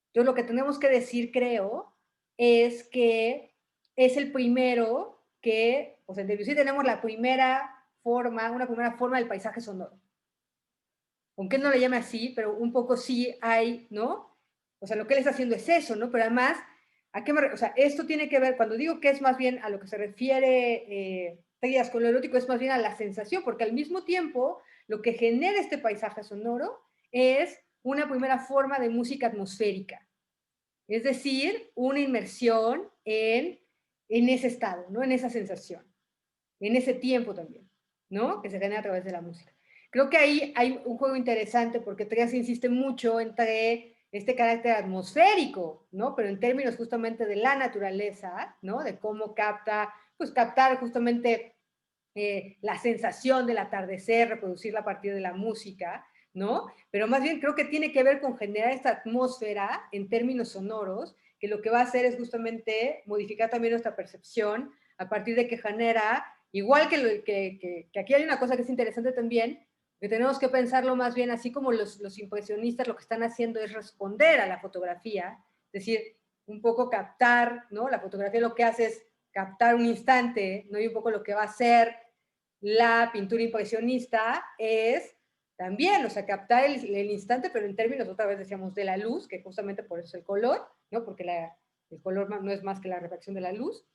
Entonces, lo que tenemos que decir, creo, es que es el primero que, o sea, en Debussy tenemos la primera forma, una primera forma del paisaje sonoro. Aunque él no le llame así, pero un poco sí hay, ¿no? O sea, lo que él está haciendo es eso, ¿no? Pero además, o sea, esto tiene que ver, cuando digo que es más bien a lo que se refiere Trías con lo erótico, es más bien a la sensación, porque al mismo tiempo, lo que genera este paisaje sonoro es una primera forma de música atmosférica. Es decir, una inmersión en ese estado, ¿no? En esa sensación, en ese tiempo también, ¿no? Que se genera a través de la música. Creo que ahí hay un juego interesante porque Trías insiste mucho entre este carácter atmosférico, ¿no? Pero en términos justamente de la naturaleza, ¿no? De cómo captar justamente la sensación del atardecer, reproducirla a partir de la música, ¿no? Pero más bien creo que tiene que ver con generar esta atmósfera en términos sonoros, que lo que va a hacer es justamente modificar también nuestra percepción a partir de que genera, igual que aquí hay una cosa que es interesante también, que tenemos que pensarlo más bien así como los impresionistas lo que están haciendo es responder a la fotografía, es decir, un poco captar, ¿no? La fotografía lo que hace es captar un instante, ¿no? Y un poco lo que va a hacer la pintura impresionista es también, o sea, captar el instante, pero en términos, otra vez decíamos, de la luz, que justamente por eso es el color, ¿no? Porque el color no es más que la reflexión de la luz.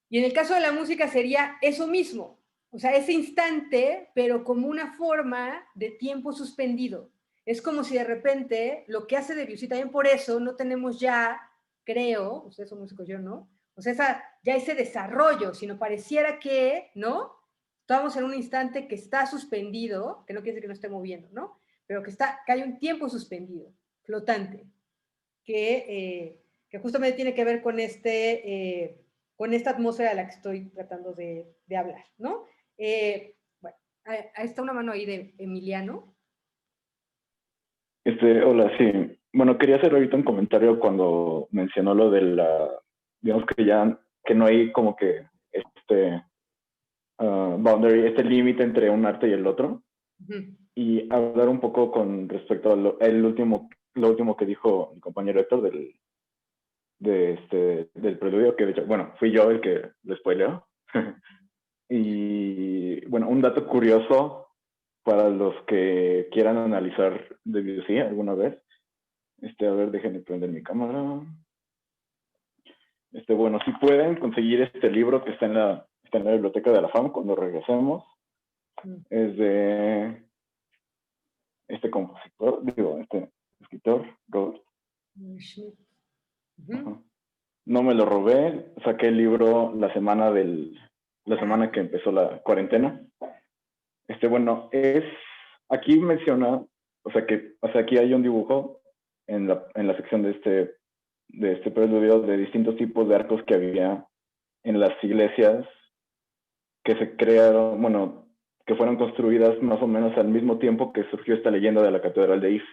Y en el caso de la música sería eso mismo, o sea, ese instante, pero como una forma de tiempo suspendido. Es como si de repente lo que hace Debussy, también por eso no tenemos ya, creo, ustedes son músicos, yo no, o sea, ya ese desarrollo, sino pareciera que, ¿no? Estamos en un instante que está suspendido, que no quiere decir que no esté moviendo, ¿no? Pero que hay un tiempo suspendido, flotante, que justamente tiene que ver con con esta atmósfera de la que estoy tratando de hablar, ¿no? Bueno, ahí está una mano ahí de Emiliano. Hola, sí. Bueno, quería hacer ahorita un comentario cuando mencionó lo de digamos que no hay como que boundary, este límite entre un arte y el otro. Uh-huh. Y hablar un poco con respecto a lo último que dijo mi compañero Héctor del preludio, que de hecho, bueno, fui yo el que lo spoileó. Y bueno, un dato curioso para los que quieran analizar Debussy alguna vez. A ver, déjenme prender mi cámara. Bueno, si pueden conseguir este libro que está en la biblioteca de la FAM cuando regresemos. Es de este compositor, este escritor, Robert. No me lo robé, saqué el libro la semana que empezó la cuarentena. Bueno, aquí menciona, aquí hay un dibujo en la sección de este preludio de distintos tipos de arcos que había en las iglesias que se crearon, bueno, que fueron construidas más o menos al mismo tiempo que surgió esta leyenda de la Catedral de If.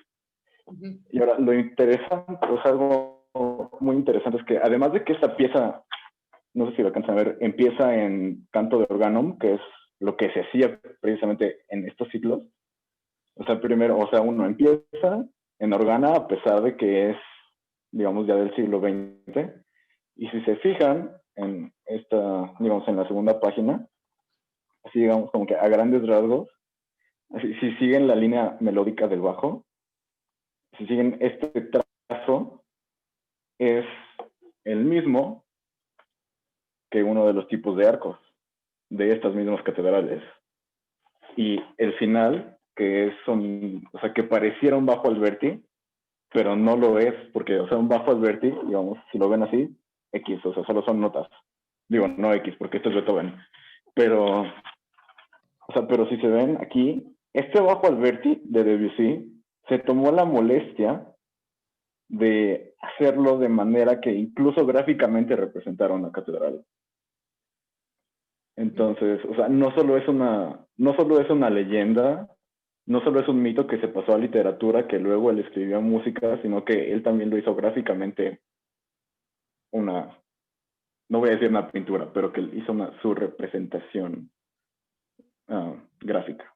Y ahora, lo interesante, algo muy interesante es que además de que esta pieza, no sé si lo alcanzan a ver, empieza en canto de organum, que es lo que se hacía precisamente en estos ciclos. Uno empieza en organa a pesar de que es, digamos, ya del siglo XX. Y si se fijan en en la segunda página, así digamos como que a grandes rasgos, si siguen la línea melódica del bajo, si siguen este trazo, es el mismo que uno de los tipos de arcos de estas mismas catedrales. Y el final, que que pareciera un bajo Alberti, pero no lo es, porque, un bajo Alberti, digamos, si lo ven así, X, solo son notas. Digo, no X, porque esto es Beethoven. Pero si se ven aquí, este bajo Alberti de Debussy se tomó la molestia de hacerlo de manera que incluso gráficamente representara una catedral. Entonces, no solo es una leyenda, no solo es un mito que se pasó a literatura, que luego él escribió música, sino que él también lo hizo gráficamente no voy a decir una pintura, pero que hizo su representación gráfica.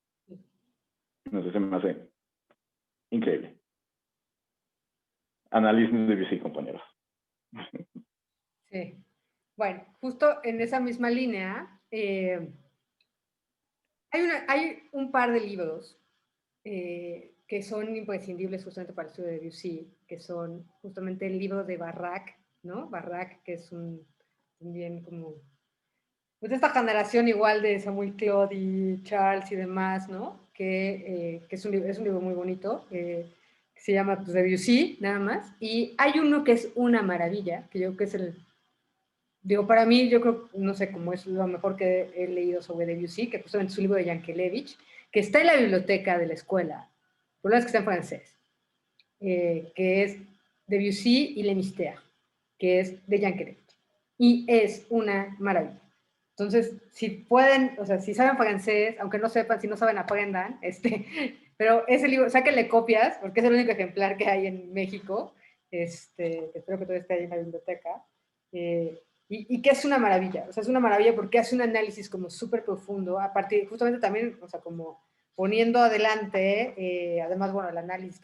Entonces se me hace increíble. Análisis de Debussy, compañeros. Sí. Bueno, justo en esa misma línea, hay un par de libros que son imprescindibles justamente para el estudio de Debussy, que son justamente el libro de Barrac, ¿no? Barrac, que es también como, pues esta generación igual de Samuel Claude y Charles y demás, ¿no? Que es un libro muy bonito, que se llama pues, Debussy, nada más. Y hay uno que es una maravilla, que yo creo que es para mí, yo creo, no sé cómo es lo mejor que he leído sobre Debussy, que justamente es un libro de Yankelevich, que está en la biblioteca de la escuela, por lo menos que está en francés, que es Debussy y Le Mystère, que es de Yankelevich. Y es una maravilla. Entonces, si pueden, si saben francés, aunque no sepan, si no saben, aprendan, pero ese libro, sáquenle copias, porque es el único ejemplar que hay en México, espero que todavía esté ahí en la biblioteca, y que es una maravilla, es una maravilla porque hace un análisis como súper profundo, a partir, justamente también, como poniendo adelante, además, bueno, el análisis,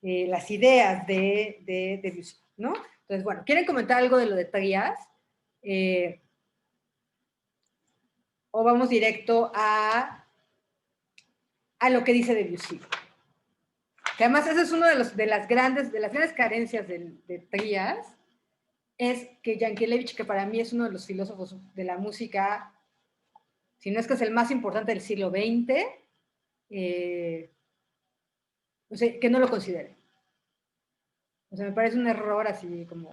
las ideas de Debussy, ¿no? Entonces, bueno, ¿quieren comentar algo de lo de Trías? O vamos directo a lo que dice Debussy. Que además ese es uno de las grandes carencias de Trías, es que Yankelevich, que para mí es uno de los filósofos de la música, si no es que es el más importante del siglo XX, que no lo considere. Me parece un error así como...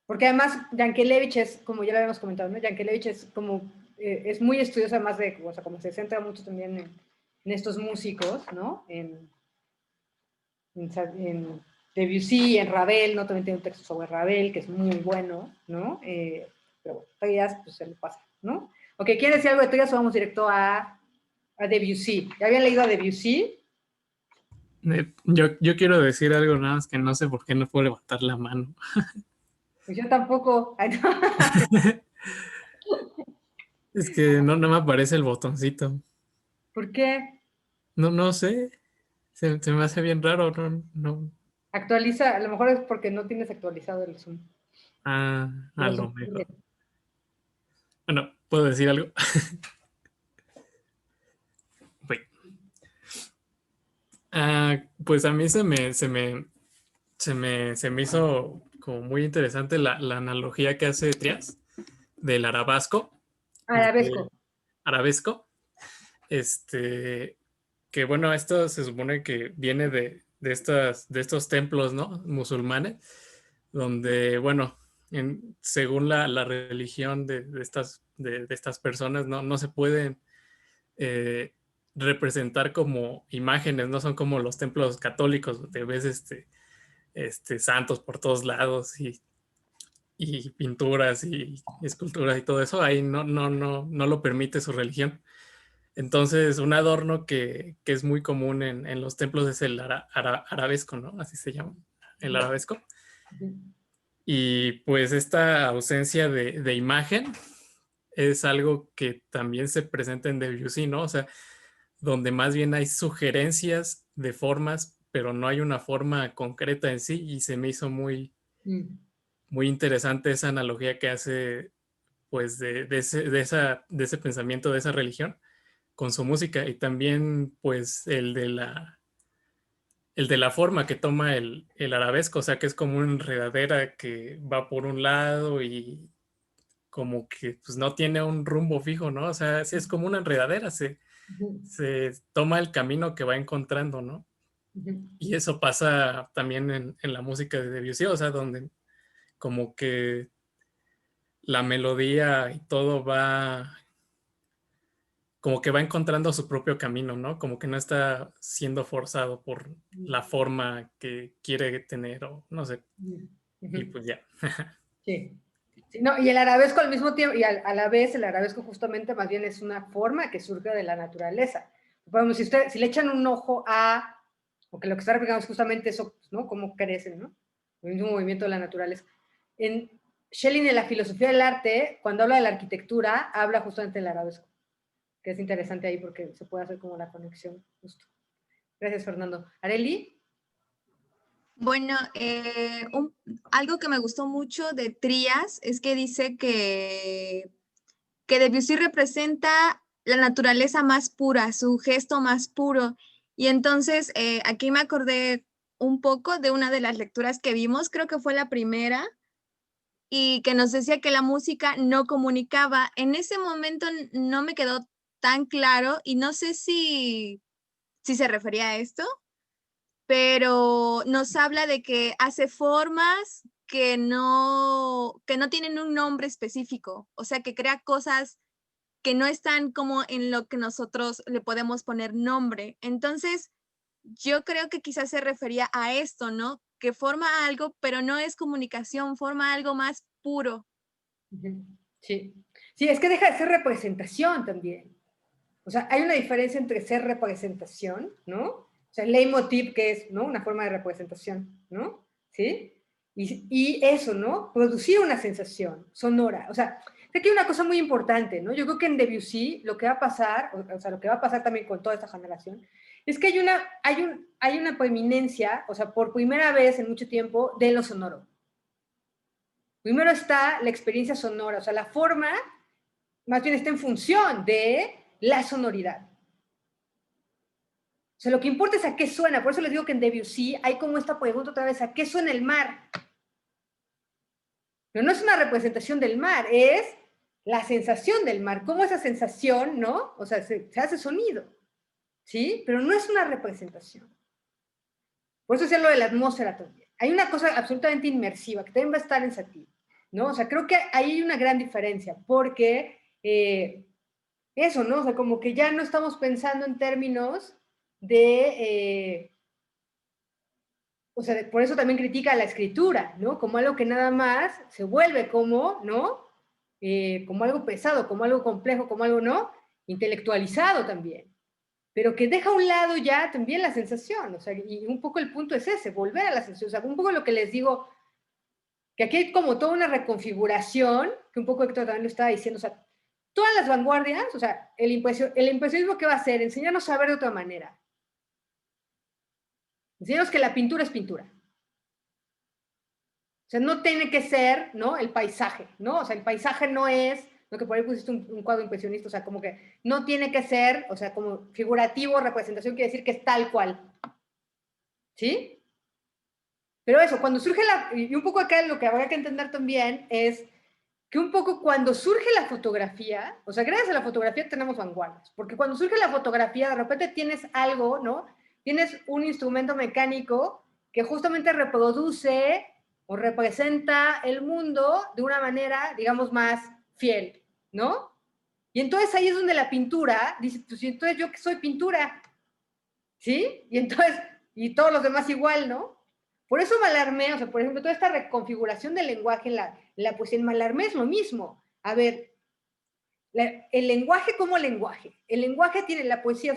Porque además Yankelevich es, como ya lo habíamos comentado, ¿no? Yankelevich es como, es muy estudioso además de, como se centra mucho también en estos músicos, ¿no? En Debussy, en Ravel, ¿no? También tiene un texto sobre Ravel, que es muy bueno, ¿no? Pero bueno, Trías, pues se le pasa, ¿no? Ok, ¿quieren decir algo de Trías o vamos directo a Debussy? ¿Ya habían leído a Debussy? Yo quiero decir algo nada más que no sé por qué no puedo levantar la mano. Pues yo tampoco. Ay, no. Es que no me aparece el botoncito. ¿Por qué? No sé. Se me hace bien raro. No. Actualiza, a lo mejor es porque no tienes actualizado el Zoom. Ah, a Los lo ocurre. mejor. Bueno, ¿puedo decir algo? Uy. Pues a mí se me hizo como muy interesante la analogía que hace Trias del arabesco. Arabesco. Arabesco. Que bueno, esto se supone que viene de estos templos, ¿no? Musulmanes, donde, bueno, según la religión de estas personas, no se pueden representar como imágenes, no son como los templos católicos, donde ves santos por todos lados y pinturas y esculturas y todo eso, ahí no lo permite su religión. Entonces, un adorno que es muy común en los templos es el arabesco, ¿no? Así se llama, el arabesco. Y pues esta ausencia de imagen es algo que también se presenta en Debussy, ¿no? O sea, donde más bien hay sugerencias de formas, pero no hay una forma concreta en sí, y se me hizo muy, muy interesante esa analogía que hace, pues, de ese pensamiento, de esa religión, con su música, y también, pues, el de la forma que toma el arabesco, o sea, que es como una enredadera que va por un lado y como que pues no tiene un rumbo fijo, ¿no? O sea, sí es como una enredadera, se toma el camino que va encontrando, ¿no? Y eso pasa también en la música de Debussy, o sea, donde como que la melodía y todo como que va encontrando su propio camino, ¿no? Como que no está siendo forzado por la forma que quiere tener o no sé. Y pues ya. Sí. Sí, no, y el arabesco al mismo tiempo, y a la vez el arabesco justamente más bien es una forma que surge de la naturaleza. Podemos, si le echan un ojo a, o que lo que está replicando es justamente eso, ¿no? Cómo crecen, ¿no? El mismo movimiento de la naturaleza. En Schelling, en la filosofía del arte, cuando habla de la arquitectura, habla justamente del arabesco, que es interesante ahí porque se puede hacer como la conexión justo. Gracias, Fernando. Areli. Bueno, algo que me gustó mucho de Trías es que dice que Debussy representa la naturaleza más pura, su gesto más puro. Y entonces aquí me acordé un poco de una de las lecturas que vimos, creo que fue la primera, y que nos decía que la música no comunicaba. En ese momento no me quedó tan claro y no sé si se refería a esto, pero nos habla de que hace formas que no tienen un nombre específico, o sea, que crea cosas que no están como en lo que nosotros le podemos poner nombre. Entonces, yo creo que quizás se refería a esto, ¿no? Que forma algo, pero no es comunicación, forma algo más puro. Sí. Sí, es que deja de ser representación también. O sea, hay una diferencia entre ser representación, ¿no? O sea, el leitmotiv, que es, ¿no? Una forma de representación, ¿no? ¿Sí? Y eso, ¿no? Producir una sensación sonora. O sea, aquí hay una cosa muy importante, ¿no? Yo creo que en Debussy lo que va a pasar, o sea, lo que va a pasar también con toda esta generación, es que hay una preeminencia, o sea, por primera vez en mucho tiempo, de lo sonoro. Primero está la experiencia sonora, o sea, la forma más bien está en función de la sonoridad. O sea, lo que importa es a qué suena. Por eso les digo que en Debussy hay como esta pregunta otra vez, ¿a qué suena el mar? Pero no es una representación del mar, es la sensación del mar. ¿Cómo esa sensación, no? O sea, se hace sonido, ¿sí? Pero no es una representación. Por eso es lo de la atmósfera también. Hay una cosa absolutamente inmersiva que también va a estar en Satie, ¿no? O sea, creo que ahí hay una gran diferencia, porque eso, ¿no? O sea, como que ya no estamos pensando en términos de... o sea, por eso también critica la escritura, ¿no? Como algo que nada más se vuelve como, ¿no? Como algo pesado, como algo complejo, como algo, ¿no? Intelectualizado también. Pero que deja a un lado ya también la sensación, o sea, y un poco el punto es ese, volver a la sensación. O sea, un poco lo que les digo, que aquí hay como toda una reconfiguración, que un poco Héctor también lo estaba diciendo, o sea, todas las vanguardias, o sea, el impresionismo, ¿qué va a hacer? Enseñarnos a ver de otra manera. Enseñarnos que la pintura es pintura. O sea, no tiene que ser, ¿no? El paisaje, ¿no? O sea, el paisaje no es, lo que por ahí pusiste un cuadro impresionista, o sea, como que no tiene que ser, o sea, como figurativo, representación quiere decir que es tal cual. ¿Sí? Pero eso, cuando surge y un poco acá lo que habrá que entender también es que un poco cuando surge la fotografía, o sea, gracias a la fotografía tenemos vanguardias, porque cuando surge la fotografía, de repente tienes algo, ¿no? Tienes un instrumento mecánico que justamente reproduce o representa el mundo de una manera, digamos, más fiel, ¿no? Y entonces ahí es donde la pintura dice, pues entonces yo que soy pintura, ¿sí? Y entonces, y todos los demás igual, ¿no? Por eso Mallarmé, o sea, por ejemplo, toda esta reconfiguración del lenguaje en la poesía en Mallarmé es lo mismo. A ver, el lenguaje como lenguaje. El lenguaje tiene, la poesía,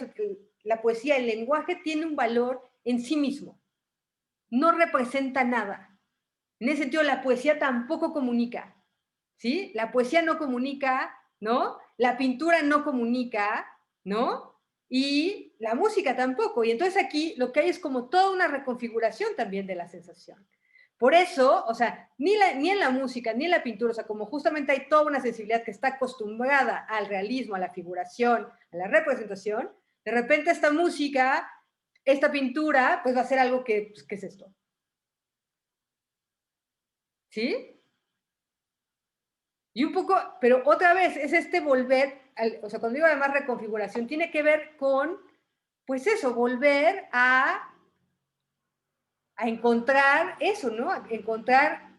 el lenguaje tiene un valor en sí mismo. No representa nada. En ese sentido, la poesía tampoco comunica, ¿sí? La poesía no comunica, ¿no? La pintura no comunica, ¿no? Y la música tampoco. Y entonces aquí lo que hay es como toda una reconfiguración también de la sensación. Por eso, o sea, ni en la música, ni en la pintura, o sea, como justamente hay toda una sensibilidad que está acostumbrada al realismo, a la figuración, a la representación, de repente esta música, esta pintura, pues va a ser algo que, pues, ¿qué es esto? ¿Sí? Y un poco, pero otra vez, es este volver, o sea, cuando digo además reconfiguración, tiene que ver con, pues eso, volver a encontrar eso, ¿no? A encontrar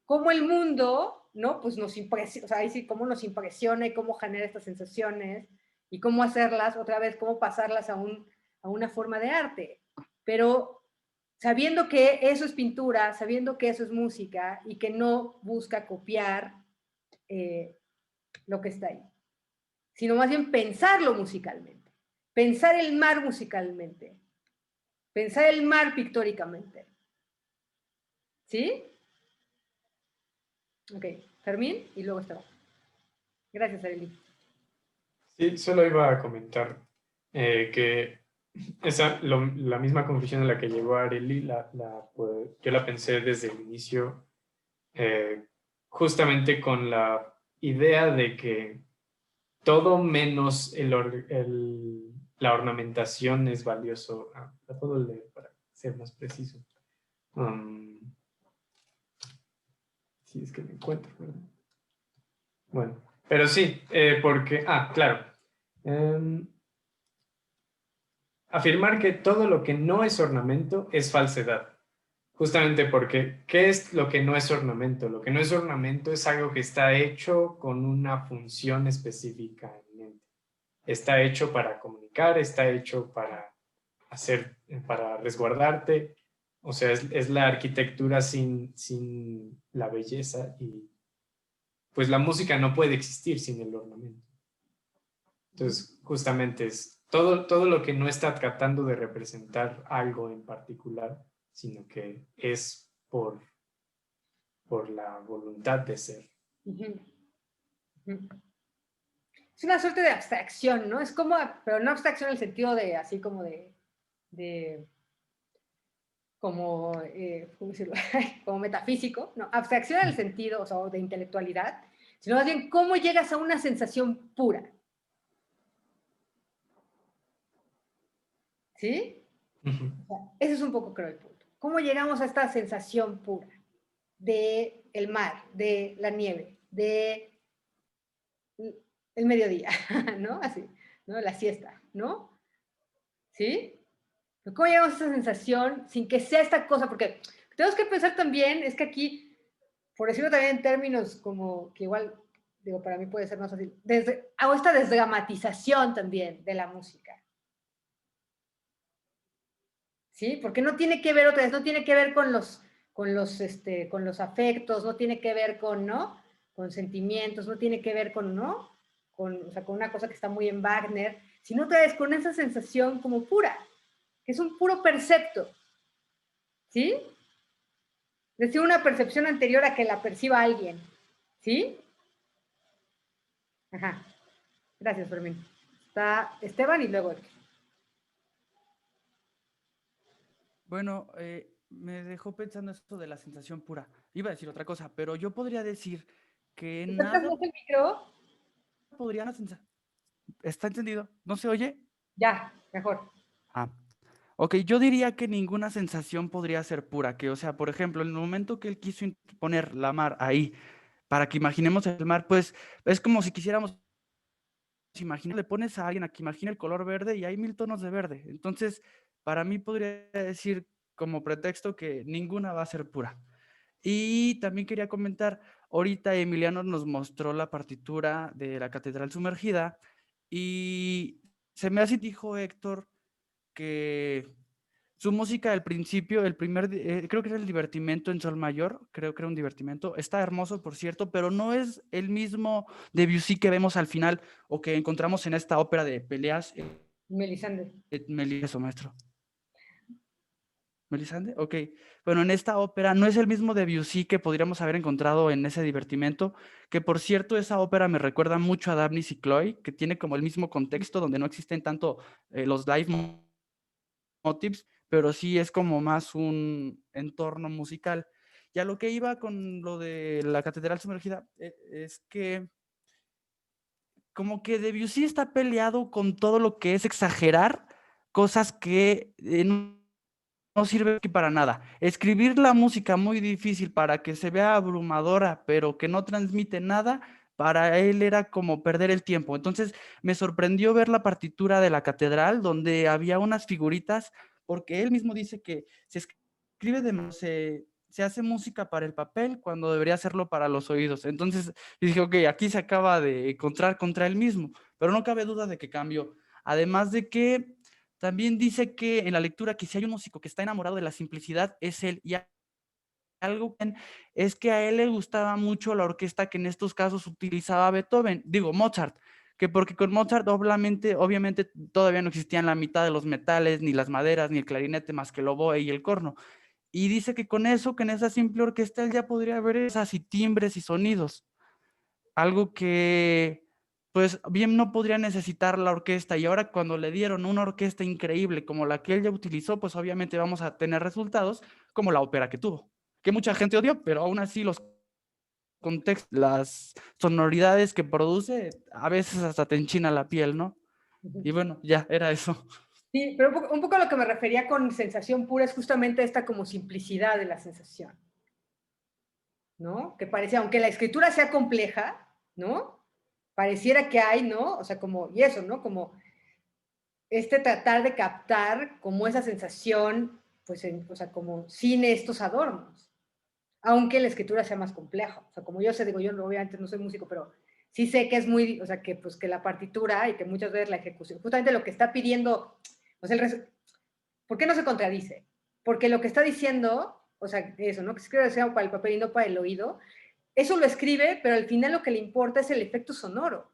cómo el mundo, ¿no? Pues nos impresiona, o sea, ahí sí, cómo nos impresiona y cómo genera estas sensaciones y cómo hacerlas, otra vez, cómo pasarlas a una forma de arte. Pero sabiendo que eso es pintura, sabiendo que eso es música y que no busca copiar lo que está ahí, sino más bien pensarlo musicalmente, pensar el mar musicalmente, pensar el mar pictóricamente. ¿Sí? Ok, Fermín y luego Esteban. Gracias, Arely. Sí, solo iba a comentar que la misma conclusión a la que llegó Arely, yo la pensé desde el inicio, justamente con la idea de que todo menos la ornamentación es valioso. La puedo leer para ser más preciso. Sí, es que me encuentro, ¿verdad? Bueno, pero sí, porque, claro. Afirmar que todo lo que no es ornamento es falsedad. Justamente porque, ¿qué es lo que no es ornamento? Lo que no es ornamento es algo que está hecho con una función específica en mente. Está hecho para comunicar, está hecho para para resguardarte. O sea, es la arquitectura sin la belleza y pues la música no puede existir sin el ornamento. Entonces, justamente es todo lo que no está tratando de representar algo en particular, sino que es por la voluntad de ser. Uh-huh. Uh-huh. Es una suerte de abstracción, ¿no? Es como, pero no abstracción en el sentido de, así como como, ¿cómo decirlo? Como metafísico, ¿no? Abstracción en el sentido, o sea, de intelectualidad, sino más bien cómo llegas a una sensación pura. ¿Sí? Uh-huh. O sea, ese es un poco, creo, el punto. ¿Cómo llegamos a esta sensación pura de el mar, de la nieve, de el mediodía, ¿no? Así, ¿no? La siesta, ¿no? ¿Sí? Pero ¿cómo llegamos a esa sensación sin que sea esta cosa? Porque tenemos que pensar también, es que aquí, por decirlo también en términos como que igual, digo, para mí puede ser más fácil, hago esta desdramatización también de la música. ¿Sí? Porque no tiene que ver otra vez, no tiene que ver con los afectos, no tiene que ver con, ¿no? Con sentimientos, no tiene que ver con, ¿no? O sea, con una cosa que está muy en Wagner, sino otra vez con esa sensación como pura, que es un puro percepto, ¿sí? Es decir, una percepción anterior a que la perciba alguien, ¿sí? Ajá. Gracias, Fermín. Está Esteban y luego Héctor. Bueno, me dejó pensando esto de la sensación pura. iba a decir otra cosa, pero yo podría decir que ¿Estás nada más el micro? podría una sensación. ¿Está entendido? ¿No se oye? Ya, mejor. Ah, ok, yo diría que ninguna sensación podría ser pura, que, o sea, por ejemplo, en el momento que él quiso poner la mar ahí, para que imaginemos el mar, pues es como si quisiéramos imaginar, le pones a alguien a que imagine el color verde y hay 1000 tonos de verde. Entonces, para mí podría decir como pretexto que ninguna va a ser pura. Y también quería comentar, ahorita Emiliano nos mostró la partitura de la Catedral Sumergida y se me hace, dijo Héctor, que su música al principio, creo que era el divertimento en sol mayor, creo que era un divertimento, está hermoso, por cierto, pero no es el mismo Debussy que vemos al final o que encontramos en esta ópera de peleas. Melisande. Eso, maestro. ¿Melisande? Ok. Bueno, en esta ópera no es el mismo Debussy que podríamos haber encontrado en ese divertimento, que por cierto esa ópera me recuerda mucho a Daphnis y Chloe, que tiene como el mismo contexto donde no existen tanto los live motifs, pero sí es como más un entorno musical. Y a lo que iba con lo de la Catedral Sumergida es que como que Debussy está peleado con todo lo que es exagerar cosas que no sirve para nada. Escribir la música muy difícil para que se vea abrumadora, pero que no transmite nada, para él era como perder el tiempo. Entonces me sorprendió ver la partitura de la catedral donde había unas figuritas, porque él mismo dice que se escribe se hace música para el papel cuando debería hacerlo para los oídos. Entonces dije, ok, aquí se acaba de encontrar contra él mismo, pero no cabe duda de que cambió. Además de que también dice que en la lectura que si hay un músico que está enamorado de la simplicidad es él. Y algo es que a él le gustaba mucho la orquesta que en estos casos utilizaba Beethoven, digo Mozart, que porque con Mozart obviamente todavía no existían la mitad de los metales, ni las maderas, ni el clarinete, más que el oboe y el corno. Y dice que con eso, que en esa simple orquesta él ya podría ver esas y timbres y sonidos. Algo que pues bien no podría necesitar la orquesta, y ahora cuando le dieron una orquesta increíble como la que él ya utilizó, pues obviamente vamos a tener resultados como la ópera que tuvo, que mucha gente odió, pero aún así los contextos, las sonoridades que produce, a veces hasta te enchina la piel, ¿no? Y bueno, ya era eso. Sí, pero un poco a lo que me refería con sensación pura es justamente esta como simplicidad de la sensación, ¿no? Que parece, aunque la escritura sea compleja, ¿no? Pareciera que hay, ¿no? O sea, como, y eso, ¿no? Como tratar de captar como esa sensación, pues, o sea, como sin estos adornos, aunque la escritura sea más compleja. O sea, como yo sé, digo, yo obviamente no soy músico, pero sí sé que es muy, o sea, que pues que la partitura y que muchas veces la ejecución, justamente lo que está pidiendo, o sea, ¿por qué no se contradice? Porque lo que está diciendo, o sea, eso, ¿no? Que escribe sea para el papel y no para el oído, eso lo escribe, pero al final lo que le importa es el efecto sonoro,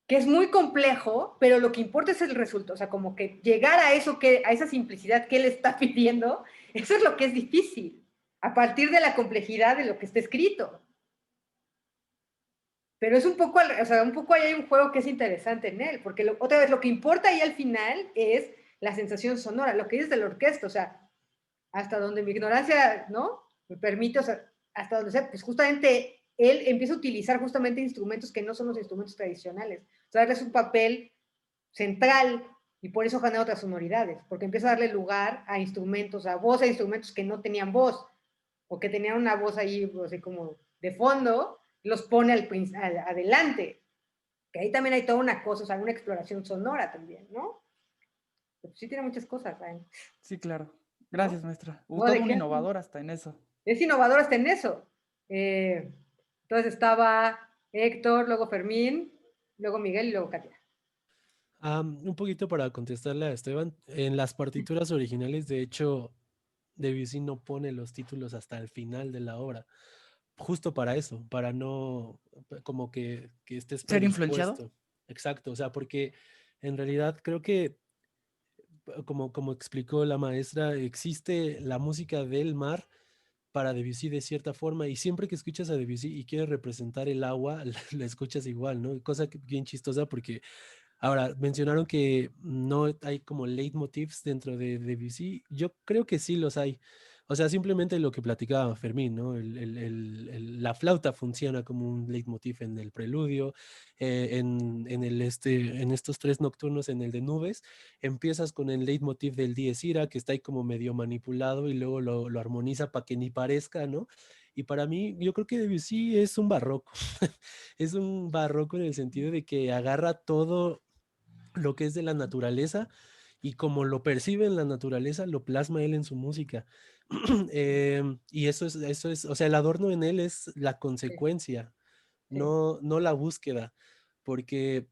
que es muy complejo, pero lo que importa es el resultado, o sea, como que llegar a eso, a esa simplicidad que él está pidiendo, eso es lo que es difícil, a partir de la complejidad de lo que está escrito. Pero es un poco, o sea, un poco ahí hay un juego que es interesante en él, porque otra vez lo que importa ahí al final es la sensación sonora, lo que dices de la orquesta, o sea, hasta donde mi ignorancia, ¿no? Me permite, o sea, hasta donde sea, pues justamente él empieza a utilizar justamente instrumentos que no son los instrumentos tradicionales, o sea, darles un papel central y por eso genera otras sonoridades, porque empieza a darle lugar a instrumentos, a voz, a instrumentos que no tenían voz, o que tenían una voz ahí, así como de fondo, los pone adelante, que ahí también hay toda una cosa, o sea, una exploración sonora también, ¿no? Pues sí tiene muchas cosas. Sí, claro. Gracias, ¿no? maestra. No, Todo ¿de un qué? innovador hasta en eso. Es innovador hasta en eso. Entonces estaba Héctor, luego Fermín, luego Miguel y luego Katia. Un poquito para contestarle a Esteban, en las partituras originales, de hecho, Debussy no pone los títulos hasta el final de la obra, justo para eso, para no, como que estés ¿Ser influenciado? predispuesto. Exacto, o sea, porque en realidad creo que, como explicó la maestra, existe la música del mar para Debussy de cierta forma, y siempre que escuchas a Debussy y quieres representar el agua, la escuchas igual, ¿no? Cosa bien chistosa porque ahora mencionaron que no hay como leitmotivs dentro de Debussy. Yo creo que sí los hay, O sea, simplemente lo que platicaba Fermín, ¿no? La flauta funciona como un leitmotiv en el preludio, en estos 3 nocturnos, en el de nubes, empiezas con el leitmotiv del Dies Irae, que está ahí como medio manipulado y luego lo armoniza para que ni parezca, ¿no? Y para mí, yo creo que Debussy es un barroco. Es un barroco en el sentido de que agarra todo lo que es de la naturaleza y como lo percibe en la naturaleza, lo plasma él en su música. Y eso es, o sea, el adorno en él es la consecuencia, Sí. no la búsqueda, porque,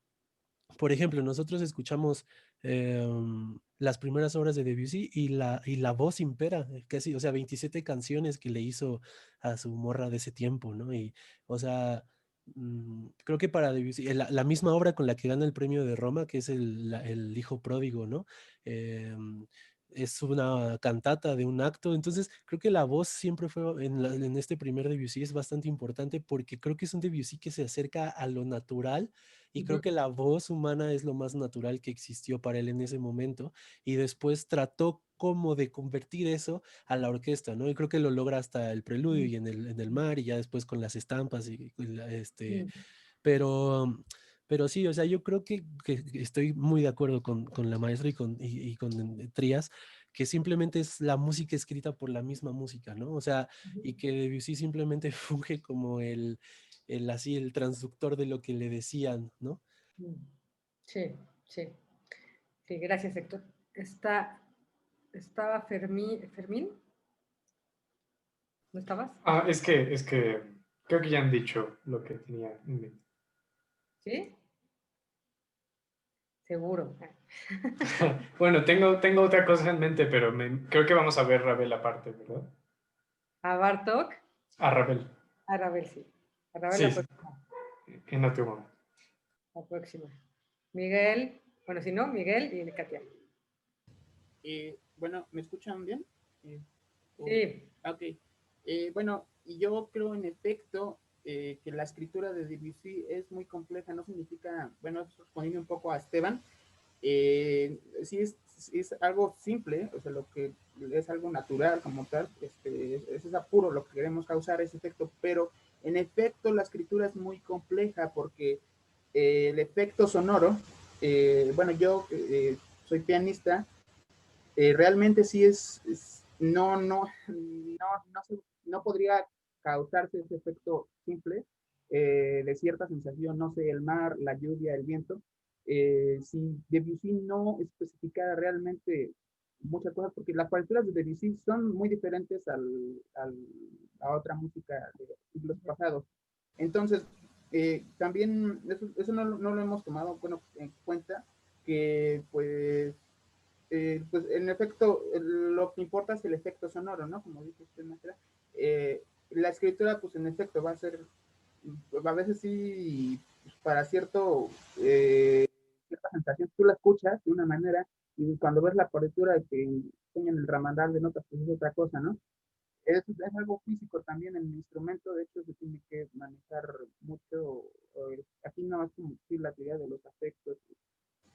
por ejemplo, nosotros escuchamos las primeras obras de Debussy y la voz impera, casi, o sea, 27 canciones que le hizo a su morra de ese tiempo, ¿no? Y, o sea, creo que para Debussy, la misma obra con la que gana el premio de Roma, que es el Hijo Pródigo, ¿no? Em, es una cantata de un acto, entonces creo que la voz siempre fue en este primer Debussy es bastante importante porque creo que es un Debussy que se acerca a lo natural y creo Ujú. que la voz humana es lo más natural que existió para él en ese momento y después trató como de convertir eso a la orquesta, ¿no? Y creo que lo logra hasta el preludio y en el mar y ya después con las estampas Mm. pero pero sí, o sea, yo creo que estoy muy de acuerdo con la maestra y con Trías, que simplemente es la música escrita por la misma música, ¿no? O sea, y que Debussy simplemente funge como así el transductor de lo que le decían, ¿no? Mm. Sí, sí. Sí, gracias, Héctor. Estaba Fermín, ¿no estabas? Es que creo que ya han dicho lo que tenía en mente. ¿Sí? Seguro. Bueno, tengo otra cosa en mente, pero creo que vamos a ver Ravel aparte, ¿verdad? A Bartók, A Ravel. a Ravel, sí. A Ravel Sí, la sí, próxima. en otro momento. La próxima. Miguel, bueno, si no, Miguel y Katia. Bueno, ¿me escuchan bien? Sí. Ok. Bueno, y yo creo en efecto que la escritura de Debussy es muy compleja, no significa, bueno, respondiendo un poco a Esteban, sí es algo simple, o sea, lo que es algo natural como tal, es apuro lo que queremos causar ese efecto, pero en efecto la escritura es muy compleja porque el efecto sonoro, bueno, yo soy pianista, realmente sí no podría causarse ese efecto simple de cierta sensación, no sé, el mar, la lluvia, el viento, si Debussy no especificara realmente muchas cosas, porque las partituras de Debussy son muy diferentes a otra música de siglos pasados. Entonces, también eso no lo hemos tomado en cuenta, que pues en efecto, lo que importa es el efecto sonoro, ¿no? Como dice usted, maestra. La escritura, pues en efecto, va a ser, a veces sí, pues, para cierta sensación, tú la escuchas de una manera y cuando ves la partitura que enseñan el ramadán de notas, pues es otra cosa, ¿no? Es algo físico también en el instrumento, de hecho se tiene que manejar mucho, aquí no es como decir la teoría de los afectos,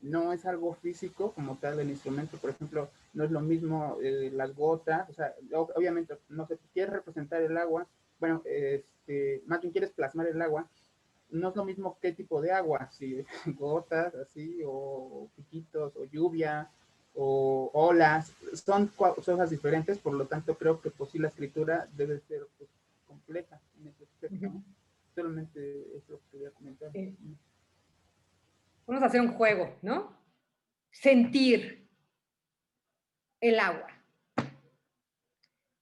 no es algo físico como tal el instrumento, por ejemplo, no es lo mismo las gotas, o sea, obviamente, no sé, quieres representar el agua, bueno, más bien quieres plasmar el agua, no es lo mismo qué tipo de agua, si gotas así, o piquitos, o lluvia, o olas, son cosas diferentes, por lo tanto creo que pues sí la escritura debe ser pues, compleja en ese aspecto, ¿no? Solamente es lo que quería comentar. Vamos a hacer un juego, ¿no? Sentir el agua.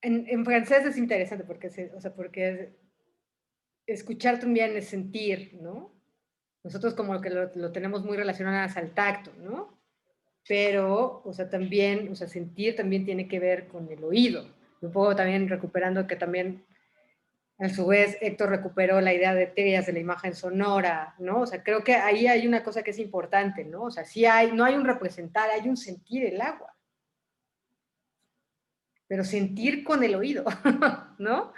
En francés es interesante porque, porque escuchar también es sentir, ¿no? Nosotros como que lo tenemos muy relacionado al tacto, ¿no? Pero, o sea, también, o sea, sentir también tiene que ver con el oído. Un poco también recuperando que también, a su vez, Héctor recuperó la idea de teorías de la imagen sonora, ¿no? O sea, creo que ahí hay una cosa que es importante, ¿no? O sea, no hay un representar, hay un sentir el agua. Pero sentir con el oído, ¿no?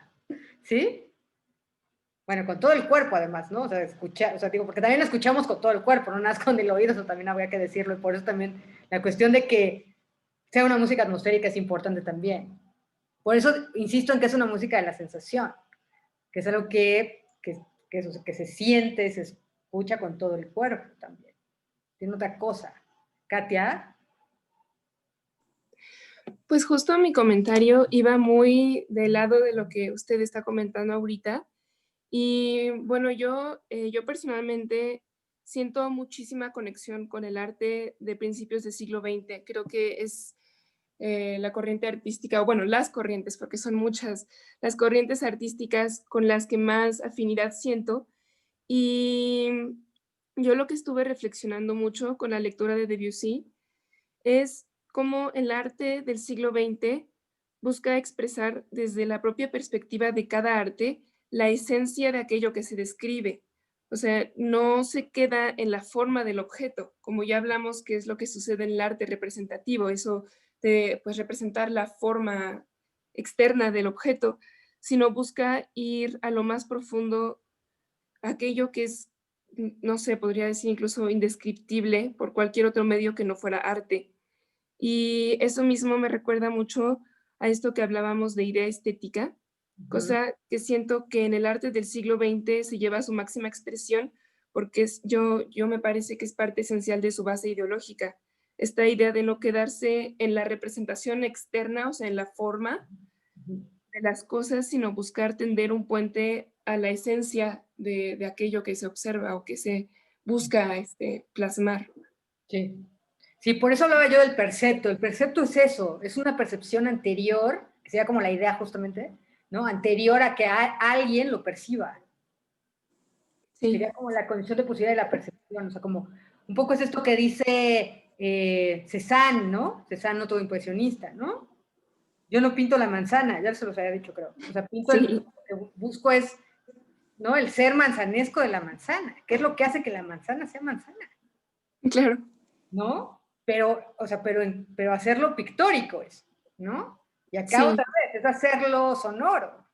¿Sí? Bueno, con todo el cuerpo además, ¿no? O sea, escuchar, o sea, digo, porque también escuchamos con todo el cuerpo, no nada más con el oído, eso también habría que decirlo, y por eso también la cuestión de que sea una música atmosférica es importante también. Por eso insisto en que es una música de la sensación, que es algo que se siente, se escucha con todo el cuerpo también. Tiene otra cosa. Katia. Pues justo mi comentario iba muy del lado de lo que usted está comentando ahorita. Y bueno, yo personalmente siento muchísima conexión con el arte de principios del siglo XX. Creo que es la corriente artística, o bueno, las corrientes, porque son muchas, las corrientes artísticas con las que más afinidad siento. Y yo lo que estuve reflexionando mucho con la lectura de Debussy es cómo el arte del siglo XX busca expresar desde la propia perspectiva de cada arte la esencia de aquello que se describe. O sea, no se queda en la forma del objeto, como ya hablamos que es lo que sucede en el arte representativo, eso de pues, representar la forma externa del objeto, sino busca ir a lo más profundo, aquello que es, no sé, podría decir incluso indescriptible por cualquier otro medio que no fuera arte. Y eso mismo me recuerda mucho a esto que hablábamos de idea estética, cosa que siento que en el arte del siglo XX se lleva a su máxima expresión porque yo me parece que es parte esencial de su base ideológica. Esta idea de no quedarse en la representación externa, o sea, en la forma de las cosas, sino buscar tender un puente a la esencia de aquello que se observa o que se busca plasmar. Sí. Sí, por eso hablaba yo del percepto. El percepto es eso, es una percepción anterior, que sería como la idea justamente, ¿no? Anterior a que alguien lo perciba. Sí. Sería como la condición de posibilidad de la percepción, o sea, como un poco es esto que dice Cézanne, ¿no? Cézanne, otro impresionista, ¿no? Yo no pinto la manzana, ya se los había dicho, creo. O sea, pinto Sí. lo que busco es, ¿no? El ser manzanesco de la manzana. ¿Qué es lo que hace que la manzana sea manzana? Claro. ¿No? Pero, o sea, pero hacerlo pictórico es, ¿no? Y acá Sí. otra vez, es hacerlo sonoro.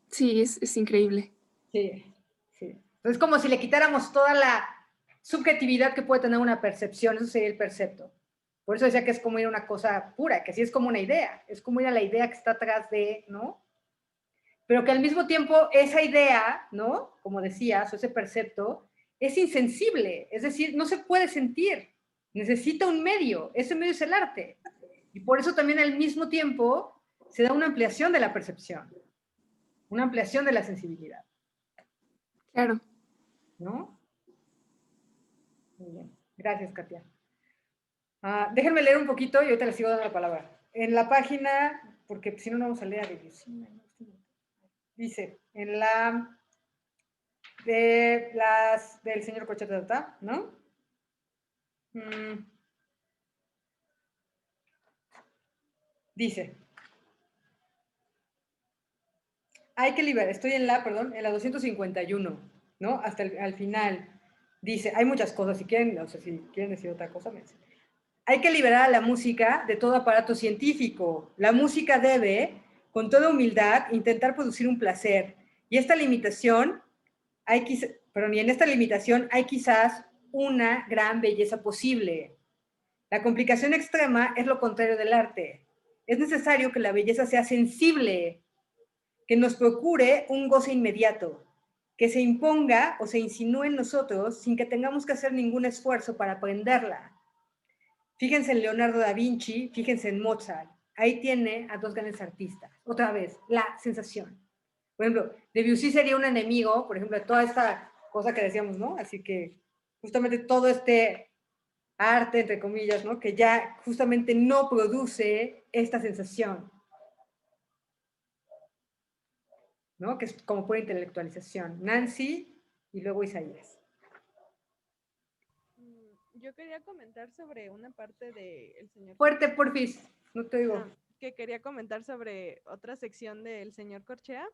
Sí, es increíble. Sí, sí. Entonces, como si le quitáramos toda la subjetividad que puede tener una percepción, eso sería el percepto. Por eso decía que es como ir a una cosa pura, que sí es como una idea, es como ir a la idea que está atrás de, ¿no? Pero que al mismo tiempo esa idea, ¿no? Como decías, o ese percepto, es insensible, es decir, no se puede sentir, necesita un medio, ese medio es el arte. Y por eso también al mismo tiempo se da una ampliación de la percepción, una ampliación de la sensibilidad. Claro. ¿No? Muy bien. Gracias, Katia. Déjenme leer un poquito y ahorita les sigo dando la palabra. En la página, porque si no, no vamos a leer a dice, en la del señor Cochetata, ¿no? Dice, hay que liberar, estoy en la 251, ¿no? Hasta al final. Dice, hay muchas cosas, si quieren, no sé si quieren decir otra cosa, me dicen. Hay que liberar a la música de todo aparato científico. La música debe, con toda humildad, intentar producir un placer. Y esta limitación, y en esta limitación hay quizás una gran belleza posible. La complicación extrema es lo contrario del arte. Es necesario que la belleza sea sensible, que nos procure un goce inmediato, que se imponga o se insinúe en nosotros sin que tengamos que hacer ningún esfuerzo para aprenderla. Fíjense en Leonardo da Vinci, fíjense en Mozart. Ahí tiene a dos grandes artistas. Otra vez, la sensación. Por ejemplo, Debussy sería un enemigo, por ejemplo, de toda esta cosa que decíamos, ¿no? Así que justamente todo este arte, entre comillas, ¿no? Que ya justamente no produce esta sensación, ¿no? Que es como por intelectualización. Nancy y luego Isaías. Yo quería comentar sobre una parte del señor... Fuerte, porfis, no te digo. Que quería comentar sobre otra sección del señor Corchea,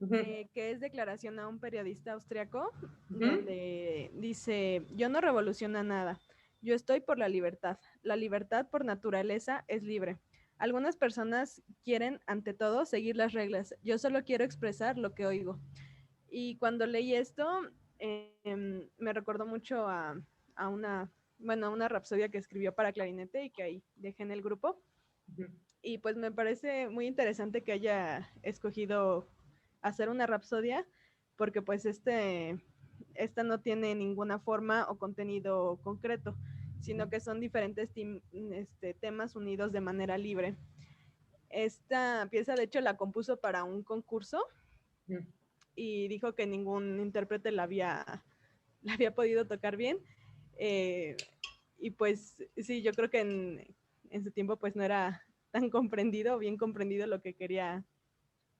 que es declaración a un periodista austriaco, donde dice, yo no revoluciono nada, yo estoy por la libertad por naturaleza es libre. Algunas personas quieren, ante todo, seguir las reglas, yo solo quiero expresar lo que oigo. Y cuando leí esto, me recordó mucho a una rapsodia que escribió para clarinete y que ahí dejé en el grupo. Y pues me parece muy interesante que haya escogido hacer una rapsodia, porque pues esta no tiene ninguna forma o contenido concreto, sino que son diferentes temas unidos de manera libre. Esta pieza de hecho la compuso para un concurso y dijo que ningún intérprete la había podido tocar bien. Y pues sí, yo creo que en su tiempo pues no era tan comprendido, bien comprendido lo que quería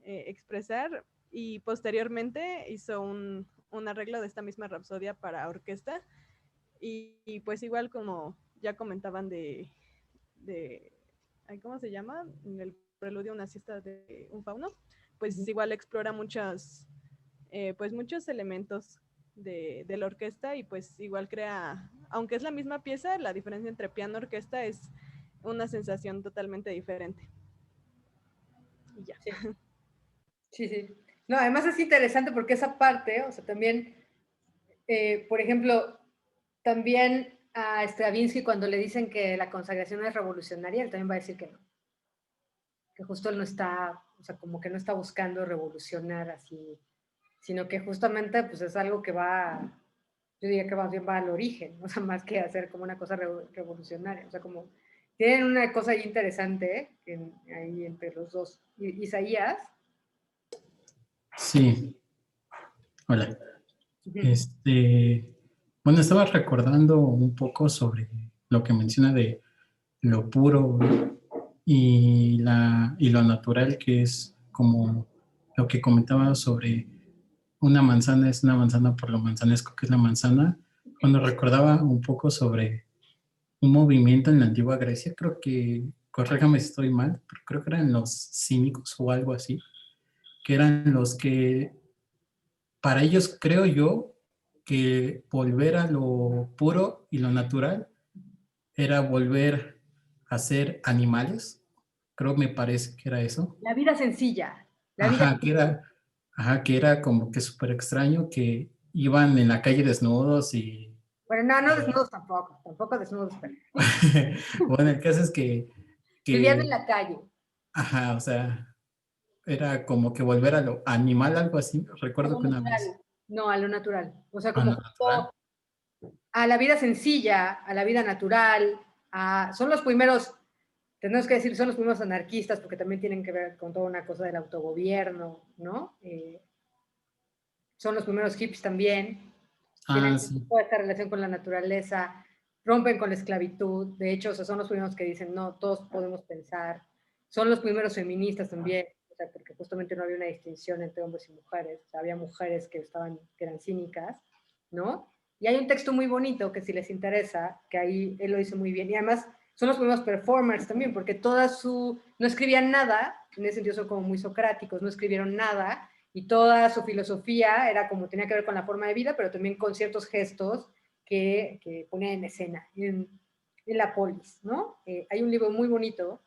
expresar, y posteriormente hizo un arreglo de esta misma rapsodia para orquesta, y pues igual como ya comentaban de ¿cómo se llama? El preludio a una siesta de un fauno, pues igual explora muchos elementos de la orquesta, y pues igual crea, aunque es la misma pieza, la diferencia entre piano y orquesta es una sensación totalmente diferente. Y ya. Sí, sí. No, además es interesante porque esa parte, o sea, también, por ejemplo, también a Stravinsky cuando le dicen que la consagración es revolucionaria, él también va a decir que no. Que justo él no está, o sea, como que no está buscando revolucionar así, sino que justamente pues es algo que va, yo diría que más bien va al origen, o sea, más que hacer como una cosa revolucionaria, o sea, como tienen una cosa ahí interesante ahí entre los dos. Isaías. Sí, hola. Bueno, estaba recordando un poco sobre lo que menciona de lo puro y lo natural, que es como lo que comentaba sobre una manzana es una manzana por lo manzanesco que es la manzana. Cuando recordaba un poco sobre un movimiento en la antigua Grecia, creo que, corríjame si estoy mal, pero creo que eran los cínicos o algo así, que eran los que, para ellos creo yo, que volver a lo puro y lo natural era volver a ser animales. Creo, me parece que era eso. La vida sencilla. Que era como que súper extraño, que iban en la calle desnudos y... Bueno, no desnudos tampoco desnudos. Pero... Bueno, el caso es que... Vivían en la calle. Ajá, o sea, era como que volver a lo animal, algo así. Recuerdo que una vez... No, a lo natural. O sea, como a la vida sencilla, a la vida natural. Son los primeros, tenemos que decir, son los primeros anarquistas, porque también tienen que ver con toda una cosa del autogobierno, ¿no? Son los primeros hippies también. Tienen toda esta relación con la naturaleza, rompen con la esclavitud. De hecho, o sea, son los primeros que dicen, no, todos podemos pensar. Son los primeros feministas también, o sea, porque justamente no había una distinción entre hombres y mujeres. O sea, había mujeres que eran cínicas, ¿no? Y hay un texto muy bonito que si les interesa, que ahí él lo dice muy bien. Y además son los primeros performers también, porque no escribían nada, en ese sentido son como muy socráticos, no escribieron nada, y toda su filosofía era como tenía que ver con la forma de vida, pero también con ciertos gestos que ponían en escena, en la polis, ¿no? Hay un libro muy bonito,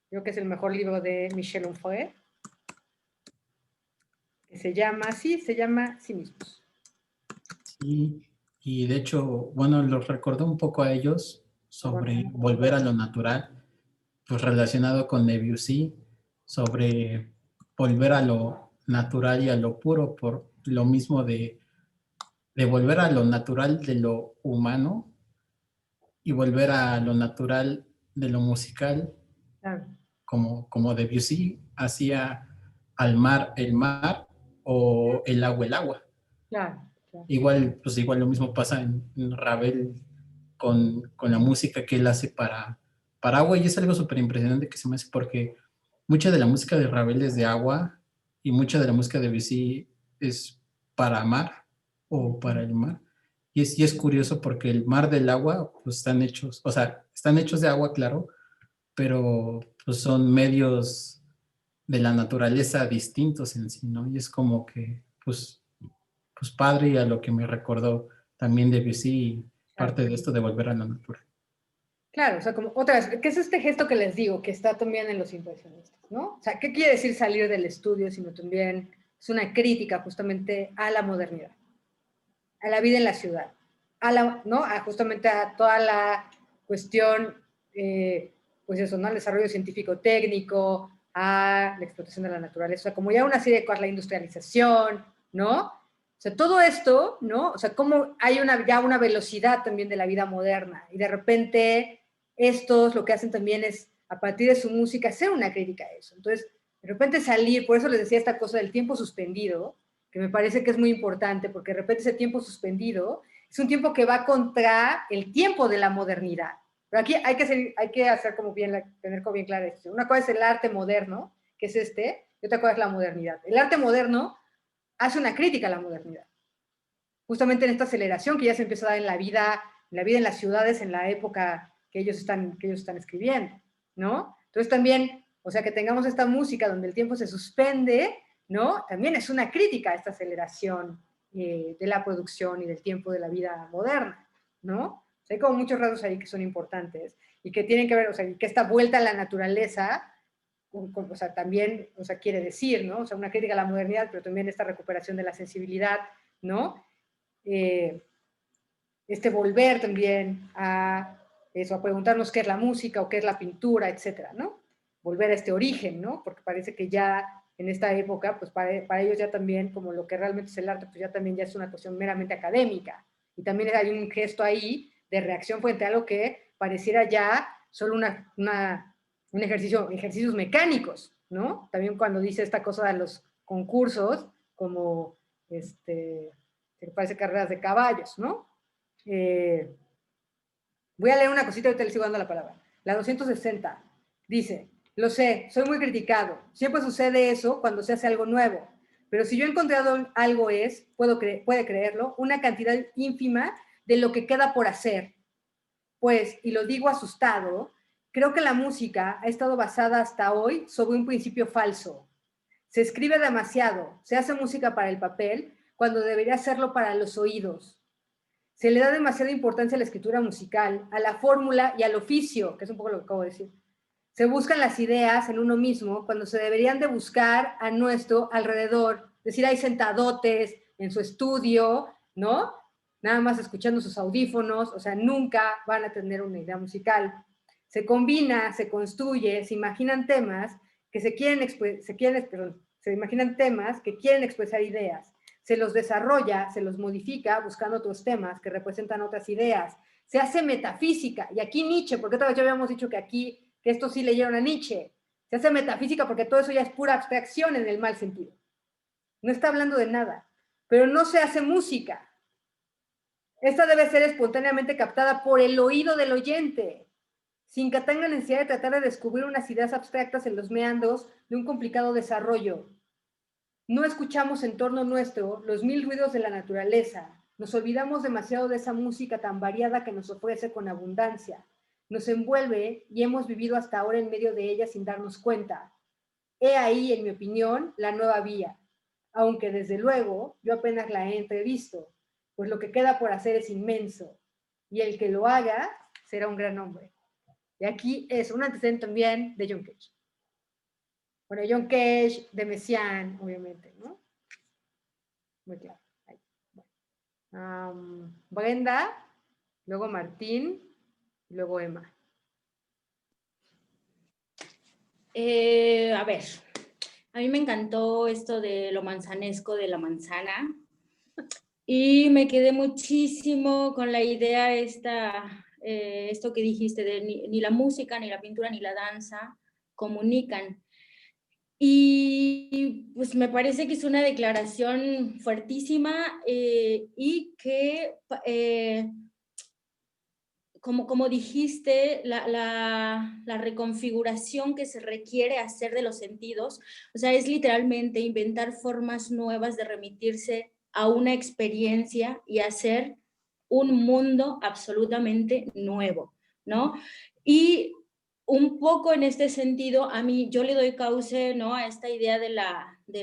creo que es el mejor libro de Michel Onfray, que se llama Sí mismos. Sí, y de hecho, bueno, los recordó un poco a ellos sobre volver a lo natural, pues relacionado con Debussy, sobre volver a lo natural y a lo puro, por lo mismo de volver a lo natural de lo humano y volver a lo natural de lo musical, claro. como Debussy hacía al mar el mar o el agua. Claro. Igual lo mismo pasa en Ravel con la música que él hace para agua, y es algo súper impresionante que se me hace, porque mucha de la música de Ravel es de agua y mucha de la música de Debussy es para mar o para el mar. Y es curioso porque el mar del agua pues están hechos de agua, claro, pero pues son medios de la naturaleza distintos en sí, ¿no? Y es como que pues padre, y a lo que me recordó también Debussy, parte de esto de volver a la natural. Claro, o sea, como otra vez, ¿qué es este gesto que les digo, que está también en los impresionistas, ¿no? O sea, ¿qué quiere decir salir del estudio, sino también es una crítica justamente a la modernidad, a la vida en la ciudad, ¿no? Justamente a toda la cuestión pues eso, ¿no? Al desarrollo científico-técnico, a la explotación de la naturaleza, o sea, como ya una serie de cosas, la industrialización, ¿no? O sea, todo esto, ¿no? O sea, como hay ya una velocidad también de la vida moderna, y de repente estos lo que hacen también es, a partir de su música, hacer una crítica a eso. Entonces, de repente salir, por eso les decía esta cosa del tiempo suspendido, que me parece que es muy importante, porque de repente ese tiempo suspendido es un tiempo que va contra el tiempo de la modernidad. Pero aquí hay que hacer como tener como bien claro esto. Una cosa es el arte moderno, que es y otra cosa es la modernidad. El arte moderno hace una crítica a la modernidad. Justamente en esta aceleración que ya se empieza a dar en la vida en las ciudades, en la época que ellos están escribiendo, ¿no? Entonces también, o sea, que tengamos esta música donde el tiempo se suspende, ¿no? También es una crítica a esta aceleración de la producción y del tiempo de la vida moderna, ¿no? O sea, hay como muchos rasgos ahí que son importantes y que tienen que ver, o sea, que esta vuelta a la naturaleza, o sea, también, o sea, quiere decir, ¿no? O sea, una crítica a la modernidad, pero también esta recuperación de la sensibilidad, ¿no? Volver también a eso, a preguntarnos qué es la música o qué es la pintura, etcétera, ¿no? Volver a este origen, ¿no? Porque parece que ya en esta época, pues para ellos ya también, como lo que realmente es el arte, pues ya también ya es una cuestión meramente académica. Y también hay un gesto ahí de reacción frente a algo que pareciera ya solo un ejercicios mecánicos, ¿no? También cuando dice esta cosa de los concursos, como que parece carreras de caballos, ¿no? Voy a leer una cosita y ahorita le sigo dando la palabra. La 260 dice: lo sé, soy muy criticado. Siempre sucede eso cuando se hace algo nuevo. Pero si yo he encontrado algo puede creerlo, una cantidad ínfima de lo que queda por hacer. Pues, y lo digo asustado, creo que la música ha estado basada hasta hoy sobre un principio falso. Se escribe demasiado, se hace música para el papel cuando debería hacerlo para los oídos. Se le da demasiada importancia a la escritura musical, a la fórmula y al oficio, que es un poco lo que acabo de decir. Se buscan las ideas en uno mismo cuando se deberían de buscar a nuestro alrededor. Es decir, hay sentadotes en su estudio, ¿no? Nada más escuchando sus audífonos, o sea, nunca van a tener una idea musical. Se combina, se construye, se imaginan temas que se imaginan temas que quieren expresar ideas. Se los desarrolla, se los modifica buscando otros temas que representan otras ideas. Se hace metafísica, y aquí Nietzsche, porque otra vez ya habíamos dicho que esto sí leyeron a Nietzsche, se hace metafísica porque todo eso ya es pura abstracción en el mal sentido. No está hablando de nada, pero no se hace música. Esta debe ser espontáneamente captada por el oído del oyente, sin que tenga necesidad de tratar de descubrir unas ideas abstractas en los meandros de un complicado desarrollo. No escuchamos en torno nuestro los mil ruidos de la naturaleza. Nos olvidamos demasiado de esa música tan variada que nos ofrece con abundancia. Nos envuelve y hemos vivido hasta ahora en medio de ella sin darnos cuenta. He ahí, en mi opinión, la nueva vía, aunque desde luego yo apenas la he entrevisto, pues lo que queda por hacer es inmenso, y el que lo haga será un gran hombre. Y aquí es un antecedente también de John Cage. Bueno, John Cage, de Messiaen, obviamente, ¿no? Muy claro. Ahí. Bueno. Brenda, luego Martín, y luego Emma. A ver, a mí me encantó esto de lo manzanesco de la manzana y me quedé muchísimo con la idea esto que dijiste de ni la música, ni la pintura, ni la danza comunican. Y pues me parece que es una declaración fuertísima y que, como dijiste, la reconfiguración que se requiere hacer de los sentidos, o sea, es literalmente inventar formas nuevas de remitirse a una experiencia y hacer un mundo absolutamente nuevo, ¿no? Y un poco en este sentido, a mí yo le doy cauce, ¿no?, a esta idea de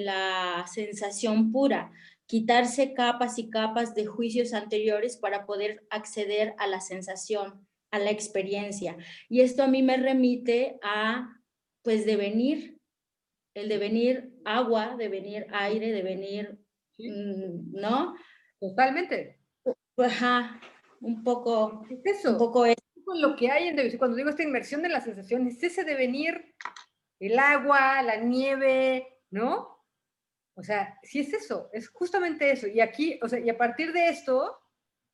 la sensación pura, quitarse capas y capas de juicios anteriores para poder acceder a la sensación, a la experiencia. Y esto a mí me remite a, pues, devenir, el devenir agua, devenir aire, devenir, ¿sí? ¿No? Totalmente. Ajá, un poco ¿Es eso? Un poco eso. poco lo que hay en Debussy, cuando digo esta inmersión de las sensaciones, es ese devenir, el agua, la nieve, ¿no? O sea, sí es eso, es justamente eso. Y aquí, o sea, y a partir de esto,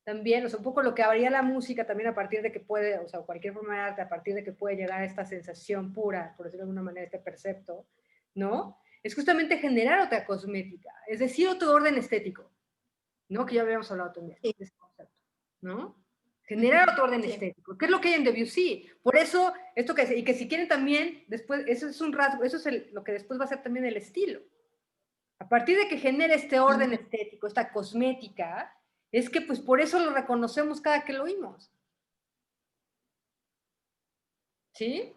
también, o sea, un poco lo que habría la música también a partir de que puede, o sea, cualquier forma de arte, a partir de que puede llegar a esta sensación pura, por decirlo de alguna manera, este percepto, ¿no? Es justamente generar otra cosmética, es decir, otro orden estético, ¿no? Que ya habíamos hablado también de ese concepto, ¿no? Generar otro orden estético. ¿Qué es lo que hay en Debussy? Por eso, esto que, y que si quieren también, después, eso es un rasgo, eso es lo que después va a ser también el estilo. A partir de que genere este orden estético, esta cosmética, es que pues por eso lo reconocemos cada que lo oímos. ¿Sí?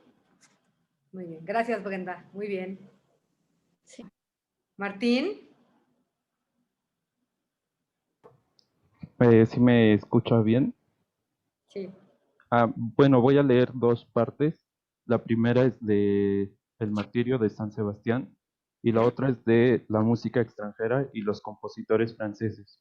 Muy bien. Gracias, Brenda. Muy bien. Sí. Martín. ¿Sí me escucha bien? Sí. Bueno, voy a leer dos partes. La primera es de El martirio de San Sebastián y la otra es de la música extranjera y los compositores franceses.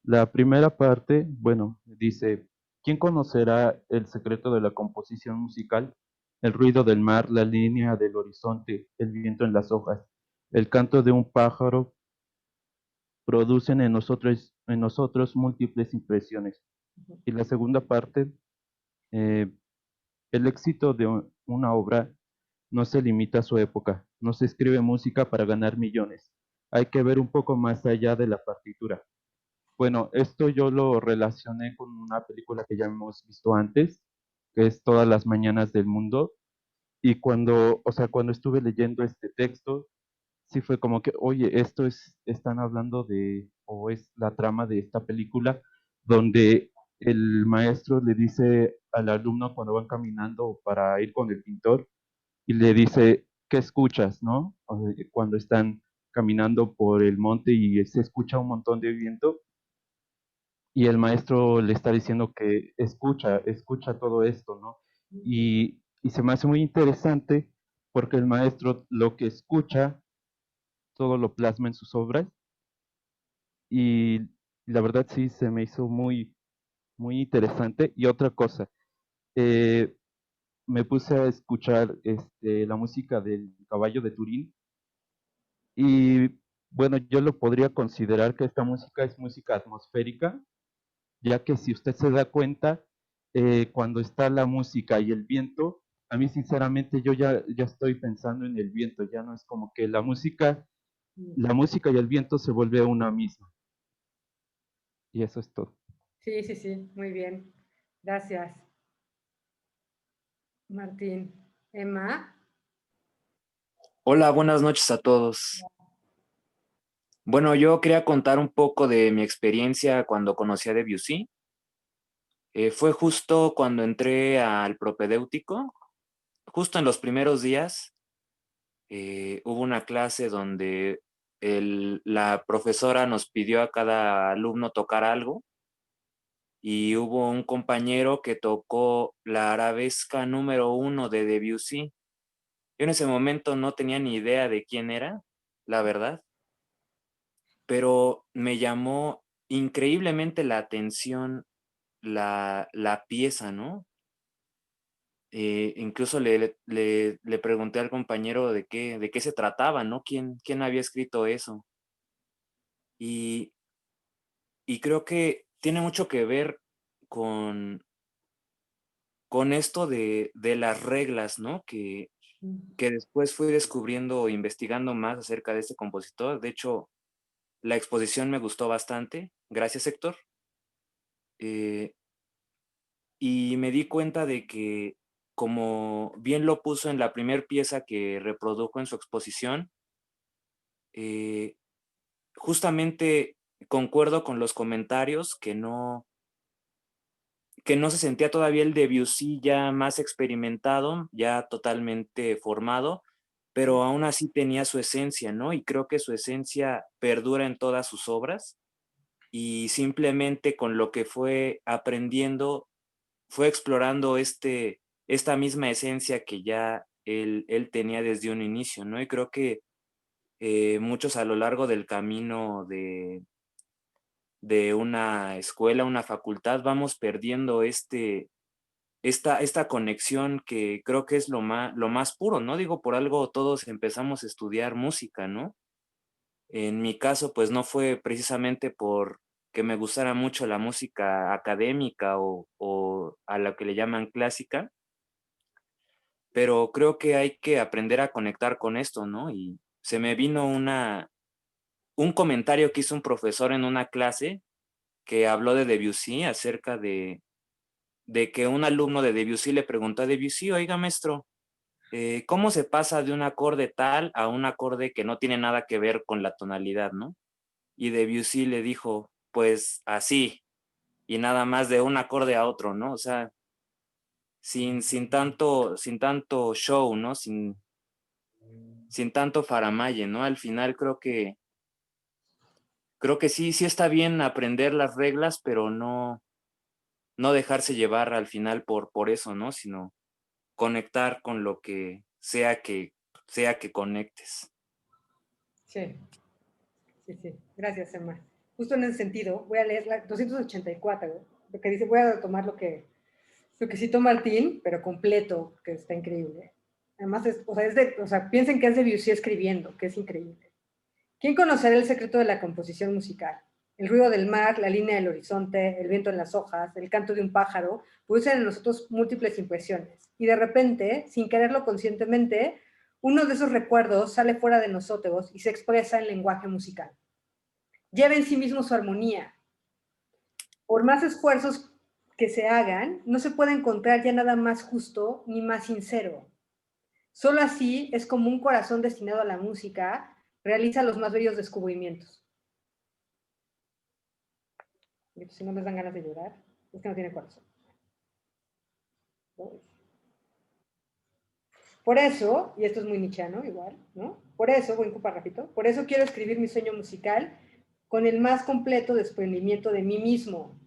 La primera parte, bueno, dice, ¿quién conocerá el secreto de la composición musical? El ruido del mar, la línea del horizonte, el viento en las hojas, el canto de un pájaro producen en nosotros múltiples impresiones. Y la segunda parte, eh, el éxito de una obra no se limita a su época, no se escribe música para ganar millones, hay que ver un poco más allá de la partitura. Bueno, esto yo lo relacioné con una película que ya hemos visto antes, que es Todas las mañanas del mundo, y cuando, o sea, cuando estuve leyendo este texto, sí fue como que, oye, están hablando de, o es la trama de esta película, donde el maestro le dice al alumno cuando van caminando para ir con el pintor, y le dice, ¿qué escuchas, no? O sea, cuando están caminando por el monte y se escucha un montón de viento, y el maestro le está diciendo que escucha todo esto, ¿no? Y se me hace muy interesante porque el maestro lo que escucha todo lo plasma en sus obras y la verdad sí se me hizo muy interesante. Y otra cosa, eh, me puse a escuchar la música del Caballo de Turín y bueno, yo lo podría considerar que esta música es música atmosférica, ya que si usted se da cuenta, cuando está la música y el viento, a mí sinceramente yo ya estoy pensando en el viento, ya no es como que la música y el viento se vuelve una misma. Y eso es todo. Sí, sí, sí. Muy bien. Gracias. Martín. Emma. Hola, buenas noches a todos. Bueno, yo quería contar un poco de mi experiencia cuando conocí a Debussy. Fue justo cuando entré al propedéutico, justo en los primeros días, hubo una clase donde la profesora nos pidió a cada alumno tocar algo y hubo un compañero que tocó la arabesca número 1 de Debussy. Yo en ese momento no tenía ni idea de quién era, la verdad, pero me llamó increíblemente la atención la pieza, ¿no? Incluso le pregunté al compañero de qué se trataba, ¿no? ¿Quién había escrito eso? Y, y creo que tiene mucho que ver con esto de las reglas, ¿no? Que después fui descubriendo, investigando más acerca de este compositor. De hecho, la exposición me gustó bastante. Gracias, Héctor. Y me di cuenta de que, como bien lo puso en la primera pieza que reprodujo en su exposición, justamente concuerdo con los comentarios que no se sentía todavía el Debussy ya más experimentado, ya totalmente formado, pero aún así tenía su esencia, ¿no? Y creo que su esencia perdura en todas sus obras y simplemente con lo que fue aprendiendo, fue explorando esta misma esencia que ya él tenía desde un inicio, ¿no? Y creo que muchos a lo largo del camino de una escuela, una facultad, vamos perdiendo esta conexión que creo que es lo más puro, ¿no? Digo, por algo todos empezamos a estudiar música, ¿no? En mi caso, pues no fue precisamente por que me gustara mucho la música académica o a lo que le llaman clásica, pero creo que hay que aprender a conectar con esto, ¿no? Y se me vino un comentario que hizo un profesor en una clase que habló de Debussy acerca de que un alumno de Debussy le preguntó a Debussy, oiga, maestro, ¿cómo se pasa de un acorde tal a un acorde que no tiene nada que ver con la tonalidad, ¿no? Y Debussy le dijo, pues así, y nada más de un acorde a otro, ¿no? O sea, sin tanto show, ¿no? Sin tanto faramalle, ¿no? Al final creo que sí está bien aprender las reglas, pero no dejarse llevar al final por eso, ¿no? Sino conectar con lo que sea que conectes. Sí. Gracias, Emma. Justo en ese sentido, voy a leer la 284, lo que dice, voy a tomar lo que citó Martín, pero completo, que está increíble. Además, piensen que es Debussy escribiendo, que es increíble. ¿Quién conocerá el secreto de la composición musical? El ruido del mar, la línea del horizonte, el viento en las hojas, el canto de un pájaro, producen en nosotros múltiples impresiones. Y de repente, sin quererlo conscientemente, uno de esos recuerdos sale fuera de nosotros y se expresa en lenguaje musical. Lleva en sí mismo su armonía. Por más esfuerzos que se hagan, no se puede encontrar ya nada más justo ni más sincero. Solo así es como un corazón destinado a la música realiza los más bellos descubrimientos. Si no les dan ganas de llorar, es que no tiene corazón. Por eso, y esto es muy nietzscheano igual, ¿no? Por eso, voy un parrafito, por eso quiero escribir mi sueño musical con el más completo desprendimiento de mí mismo.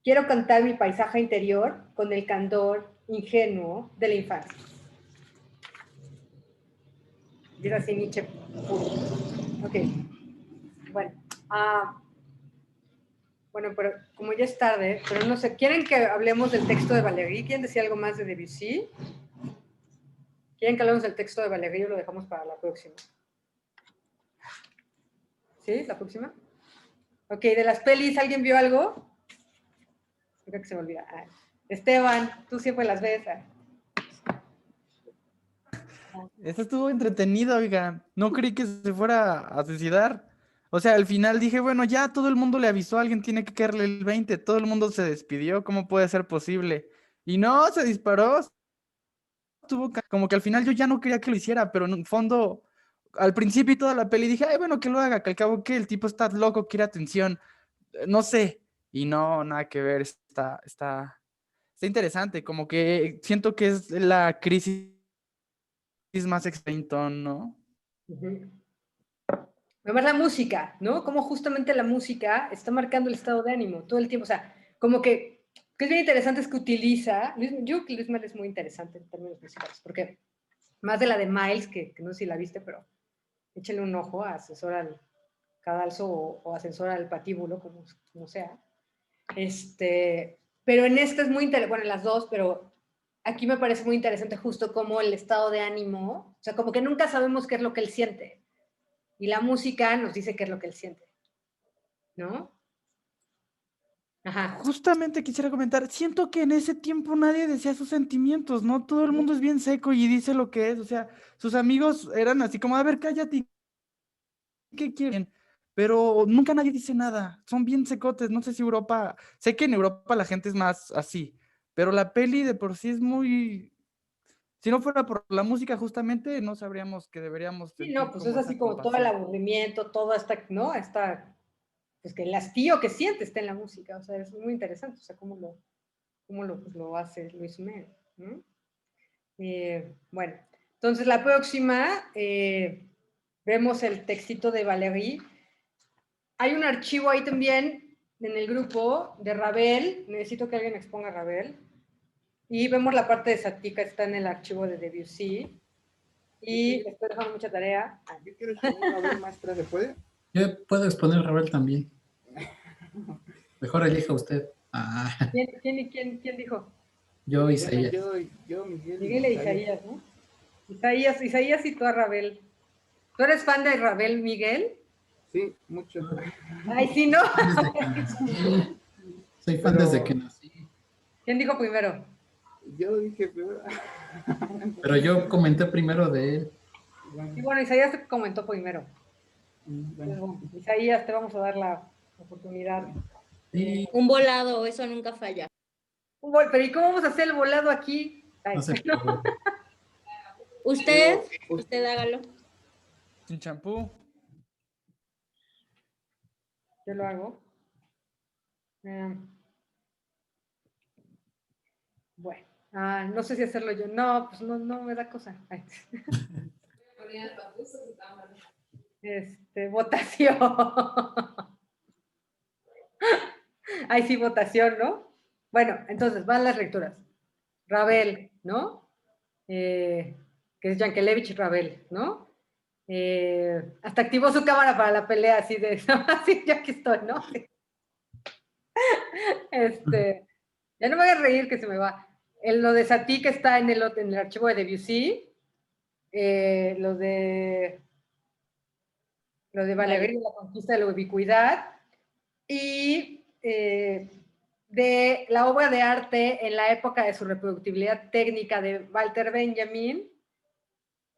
Quiero cantar mi paisaje interior con el candor ingenuo de la infancia. Dice así Nietzsche puro. Ok. Bueno, pero como ya es tarde, pero no sé, ¿quieren que hablemos del texto de Valéry? ¿Quieren decir algo más de Debussy? ¿Quieren que hablemos del texto de Valéry o lo dejamos para la próxima? ¿Sí? ¿La próxima? Ok, de las pelis, ¿alguien vio algo? Creo que se me olvida. Esteban, tú siempre las ves. Esto estuvo entretenido, oiga. No creí que se fuera a suicidar. O sea, al final dije, bueno, ya todo el mundo le avisó, alguien tiene que caerle el 20, todo el mundo se despidió, ¿cómo puede ser posible? Y no, se disparó. Estuvo como que al final yo ya no quería que lo hiciera, pero en un fondo, al principio y toda la peli dije, ay, bueno, que lo haga, que al cabo que el tipo está loco, quiere atención, no sé. Y no, nada que ver, está interesante, como que siento que es la crisis más extrintón, ¿no? Además la música, ¿no? Como justamente la música está marcando el estado de ánimo todo el tiempo. O sea, como que es bien interesante es que utiliza, yo creo que Luis Mel es muy interesante en términos musicales, porque más de la de Miles, que no sé si la viste, pero échenle un ojo a Ascensor al Cadalso o Ascensor al Patíbulo, como sea. Pero en esta es muy interesante, bueno, en las dos, pero aquí me parece muy interesante justo como el estado de ánimo, o sea, como que nunca sabemos qué es lo que él siente. Y la música nos dice qué es lo que él siente, ¿no? Ajá. Justamente quisiera comentar, siento que en ese tiempo nadie decía sus sentimientos, ¿no? Todo el mundo es bien seco y dice lo que es, o sea, sus amigos eran así como, a ver, cállate, ¿qué quieren? Pero nunca nadie dice nada, son bien secotes, no sé si Europa, sé que en Europa la gente es más así, pero la peli de por sí es muy... Si no fuera por la música, justamente, no sabríamos que deberíamos... Sí, no, pues es así como todo el aburrimiento, todo hasta, ¿no? Hasta, pues que el hastío que siente está en la música, o sea, es muy interesante, o sea, cómo lo hace Luis Mel, ¿no? Bueno, entonces la próxima, vemos el textito de Valéry. Hay un archivo ahí también en el grupo de Ravel, necesito que alguien exponga a Ravel. Y vemos la parte de Satie que está en el archivo de Debussy. Y estoy dejando mucha tarea. Yo quiero exponer Ravel, maestra, ¿se puede? Yo puedo exponer Ravel también. Mejor elija usted. ¿Quién dijo? Yo, Isaías. Yo, Miguel. Miguel e Isaías, ¿no? Isaías y tú a Rabel. ¿Tú eres fan de Rabel, Miguel? Sí, mucho. Ay, sí, ¿no? Soy fan desde que nací. ¿Quién dijo primero? Yo dije primero. Pero yo comenté primero de él. Y bueno, Isaías te comentó primero. Bueno. Isaías, te vamos a dar la oportunidad. Un volado, eso nunca falla. Pero ¿y cómo vamos a hacer el volado aquí? Ay, No sé. Usted hágalo. Sin champú. Yo lo hago. Bueno, no sé si hacerlo yo. No, pues no me da cosa. Ay. Votación. Ay, sí, votación, ¿no? Bueno, entonces van las lecturas. Ravel, ¿no? Que es Yankelevich Ravel, ¿no? Hasta activó su cámara para la pelea, así de, así, yo aquí estoy, ¿no? Ya no me voy a reír que se me va. Lo de Satie que está en el archivo de Debussy, lo de Balaguer y la conquista de la ubicuidad, y de la obra de arte en la época de su reproductibilidad técnica de Walter Benjamin,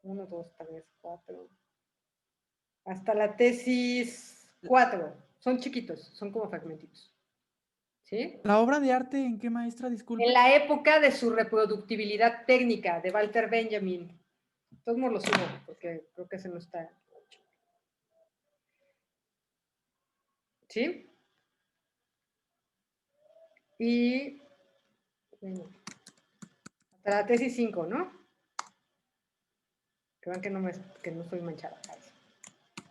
1, 2, 3, 4, hasta la tesis 4, son chiquitos, son como fragmentitos. ¿Sí? ¿La obra de arte en qué, maestra? Disculpe. En la época de su reproductibilidad técnica de Walter Benjamin. Todos lo subo, porque creo que ese no está. ¿Sí? Y bueno, hasta la tesis 5, ¿no? Que vean que no estoy manchada.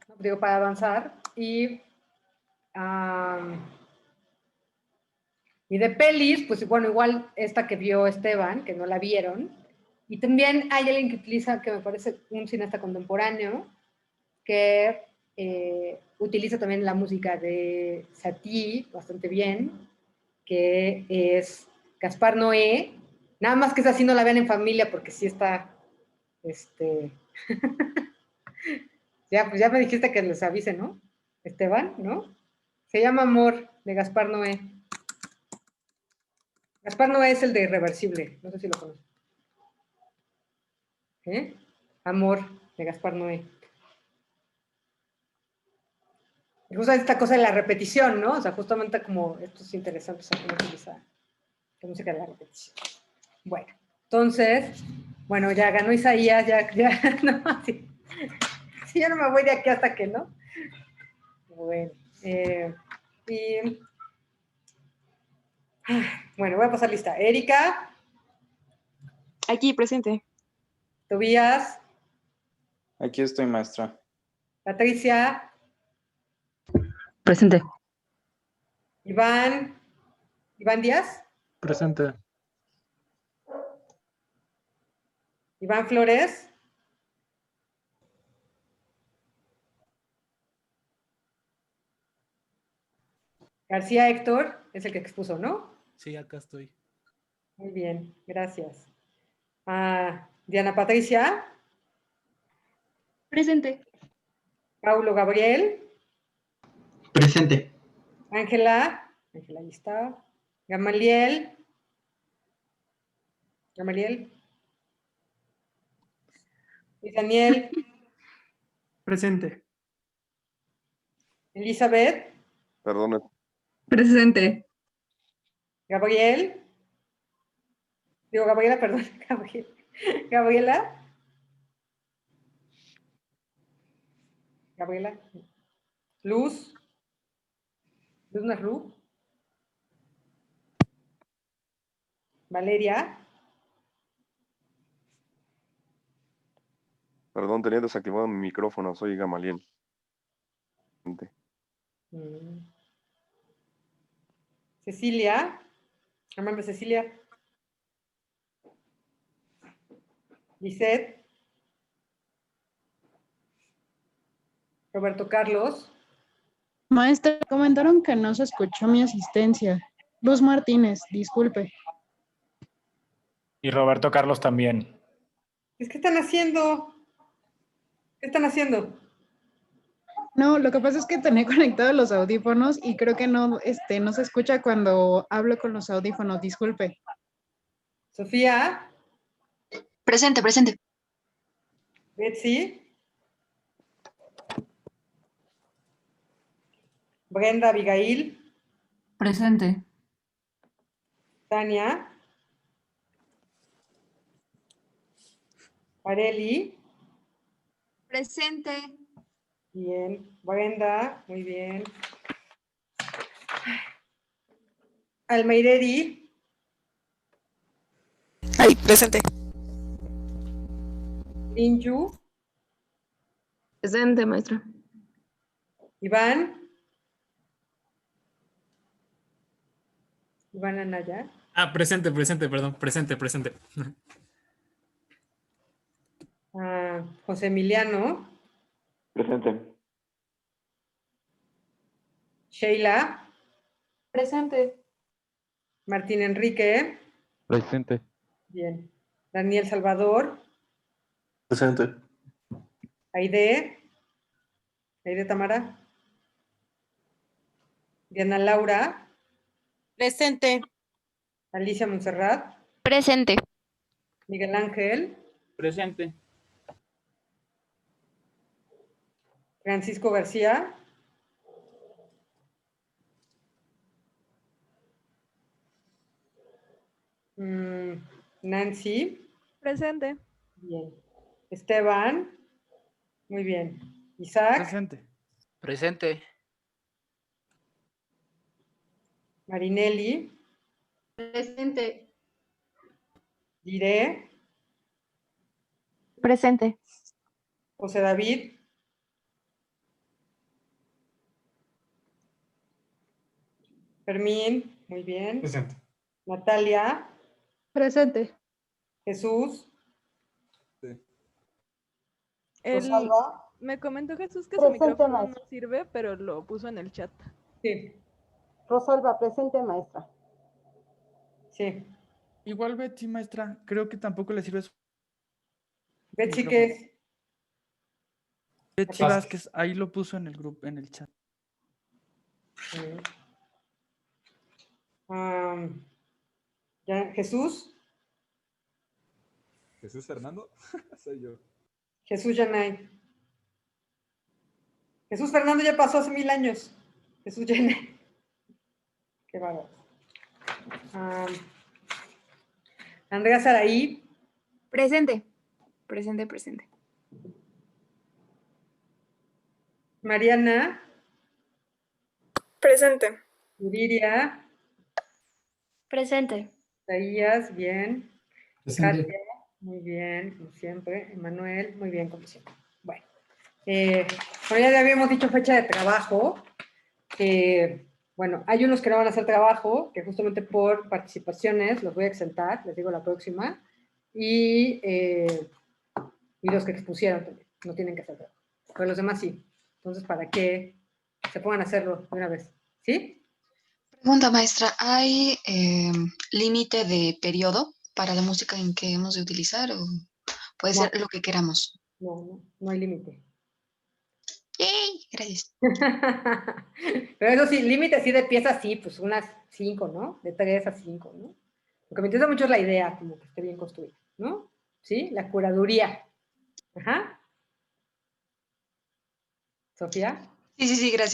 ¿No? Digo, para avanzar. Y de pelis, pues bueno, igual esta que vio Esteban, que no la vieron. Y también hay alguien que utiliza, que me parece un cineasta contemporáneo, que utiliza también la música de Satie bastante bien, que es Gaspar Noé. Nada más que esa sí no la vean en familia, porque sí está, ya, pues ya me dijiste que les avise, ¿no? Esteban, ¿no? Se llama Amor, de Gaspar Noé. Gaspar Noé es el de Irreversible, no sé si lo conocen. Amor, de Gaspar Noé. Y justo esta cosa de la repetición, ¿no? O sea, justamente como esto es interesante, o sea, cómo utiliza la música de la repetición. Bueno, entonces, bueno, ya ganó Isaías, ya, no, sí, ya no me voy de aquí hasta que no. Bueno, bueno, voy a pasar lista. Erika. Aquí, presente. Tobías. Aquí estoy, maestra. Patricia. Presente. Iván Díaz. Presente. Iván Flores. García Héctor, es el que expuso, ¿no? Sí, acá estoy. Muy bien, gracias. Diana Patricia. Presente. Paulo Gabriel. Presente. Ángela, ahí está. Gamaliel. Y Daniel. Presente. Elizabeth. Perdona. Presente. Gabriel. Digo, Gabriela, perdón. Gabriela. Luz. Luz no es Luz. Valeria. Perdón, tenía desactivado mi micrófono. Soy Gamaliel. Cecilia. Amable Cecilia. Lisette. Roberto Carlos. Maestra, comentaron que no se escuchó mi asistencia. Luz Martínez, disculpe. Y Roberto Carlos también. ¿Qué están haciendo? ¿Qué están haciendo? No, lo que pasa es que tenía conectados los audífonos y creo que no, no se escucha cuando hablo con los audífonos, disculpe. Sofía. Presente, presente. Betsy. Brenda Abigail. Presente. Tania. Areli. Presente. Bien. Brenda, muy bien. Almeireri. Ahí, presente. Inju. Presente, maestra. Iván. Iván Anaya. Ah, presente, perdón, presente. José Emiliano. Presente. Sheila. Presente. Martín Enrique. Presente. Bien. Daniel Salvador. Presente. Aide. Aide Tamara. Diana Laura. Presente. Alicia Montserrat. Presente. Miguel Ángel. Presente. Francisco García. Nancy. Presente. Bien. Esteban. Muy bien. Isaac. Presente. Presente. Marinelli. Presente. Diré. Presente. José David. Fermín. Muy bien. Presente. Natalia. Presente. Jesús. Rosalba. Me comentó Jesús que su Presente, micrófono no maestra. sirve, pero lo puso en el chat. Sí. Rosalba, presente, maestra. Sí. Igual Betsy, maestra, creo que tampoco le sirve su Betsy, micrófono. ¿qué es? Betsy Vázquez, ahí lo puso en el grupo, en el chat. Jesús. Jesús Fernando, soy yo. Jesús Yanay. Jesús Fernando ya pasó hace 1000 años. Jesús Yanay. Qué bárbaro. Andrea Saraí. Presente. Presente. Mariana. Presente. Yuriria. Presente. Isaías, bien. Presente. Katia, muy bien, como siempre. Emanuel, muy bien, como siempre. Bueno, ya le habíamos dicho fecha de trabajo. Bueno, hay unos que no van a hacer trabajo, que justamente por participaciones los voy a exentar, les digo la próxima. Y los que expusieron también, no tienen que hacer trabajo. Pero los demás sí. Entonces, ¿para qué se pongan a hacerlo de una vez? ¿Sí? Pregunta, maestra, ¿hay límite de periodo para la música en que hemos de utilizar o puede ser lo que queramos? No hay límite. ¡Yay! Gracias. Pero eso sí, límite así de piezas, sí, pues unas 5, ¿no? De 3 a 5, ¿no? Lo que me interesa mucho es la idea, como que esté bien construida, ¿no? ¿Sí? La curaduría. Ajá. ¿Sofía? Sí, gracias.